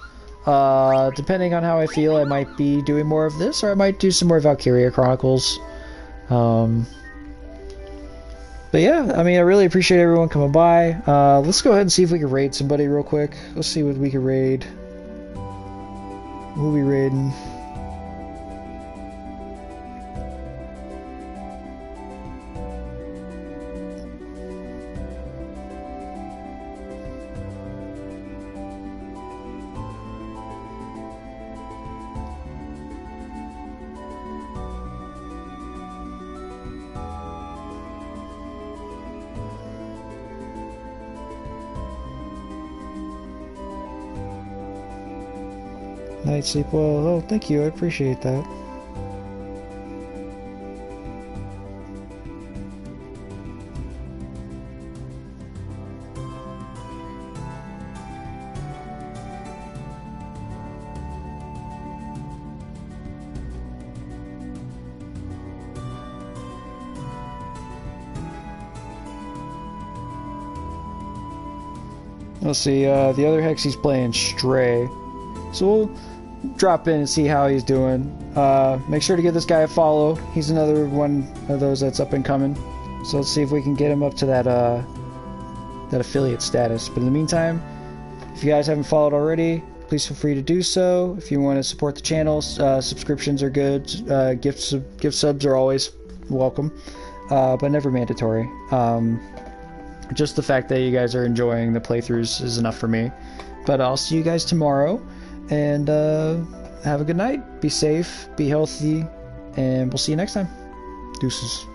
Depending on how I feel, I might be doing more of this, or I might do some more Valkyria Chronicles. But yeah, I mean, I really appreciate everyone coming by. Let's go ahead and see if we can raid somebody real quick. Let's see what we can raid. We'll be raiding. Night, sleep well. Oh, thank you. I appreciate that. Let's see, the other Hex he's playing Stray. So we'll drop in and see how he's doing. Make sure to give this guy a follow. He's another one of those that's up and coming. So let's see if we can get him up to that that affiliate status. But in the meantime, if you guys haven't followed already, please feel free to do so. If you want to support the channel, subscriptions are good. Gift subs are always welcome, but never mandatory. Just the fact that you guys are enjoying the playthroughs is enough for me. But I'll see you guys tomorrow, and have a good night. Be safe, be healthy, and we'll see you next time. Deuces.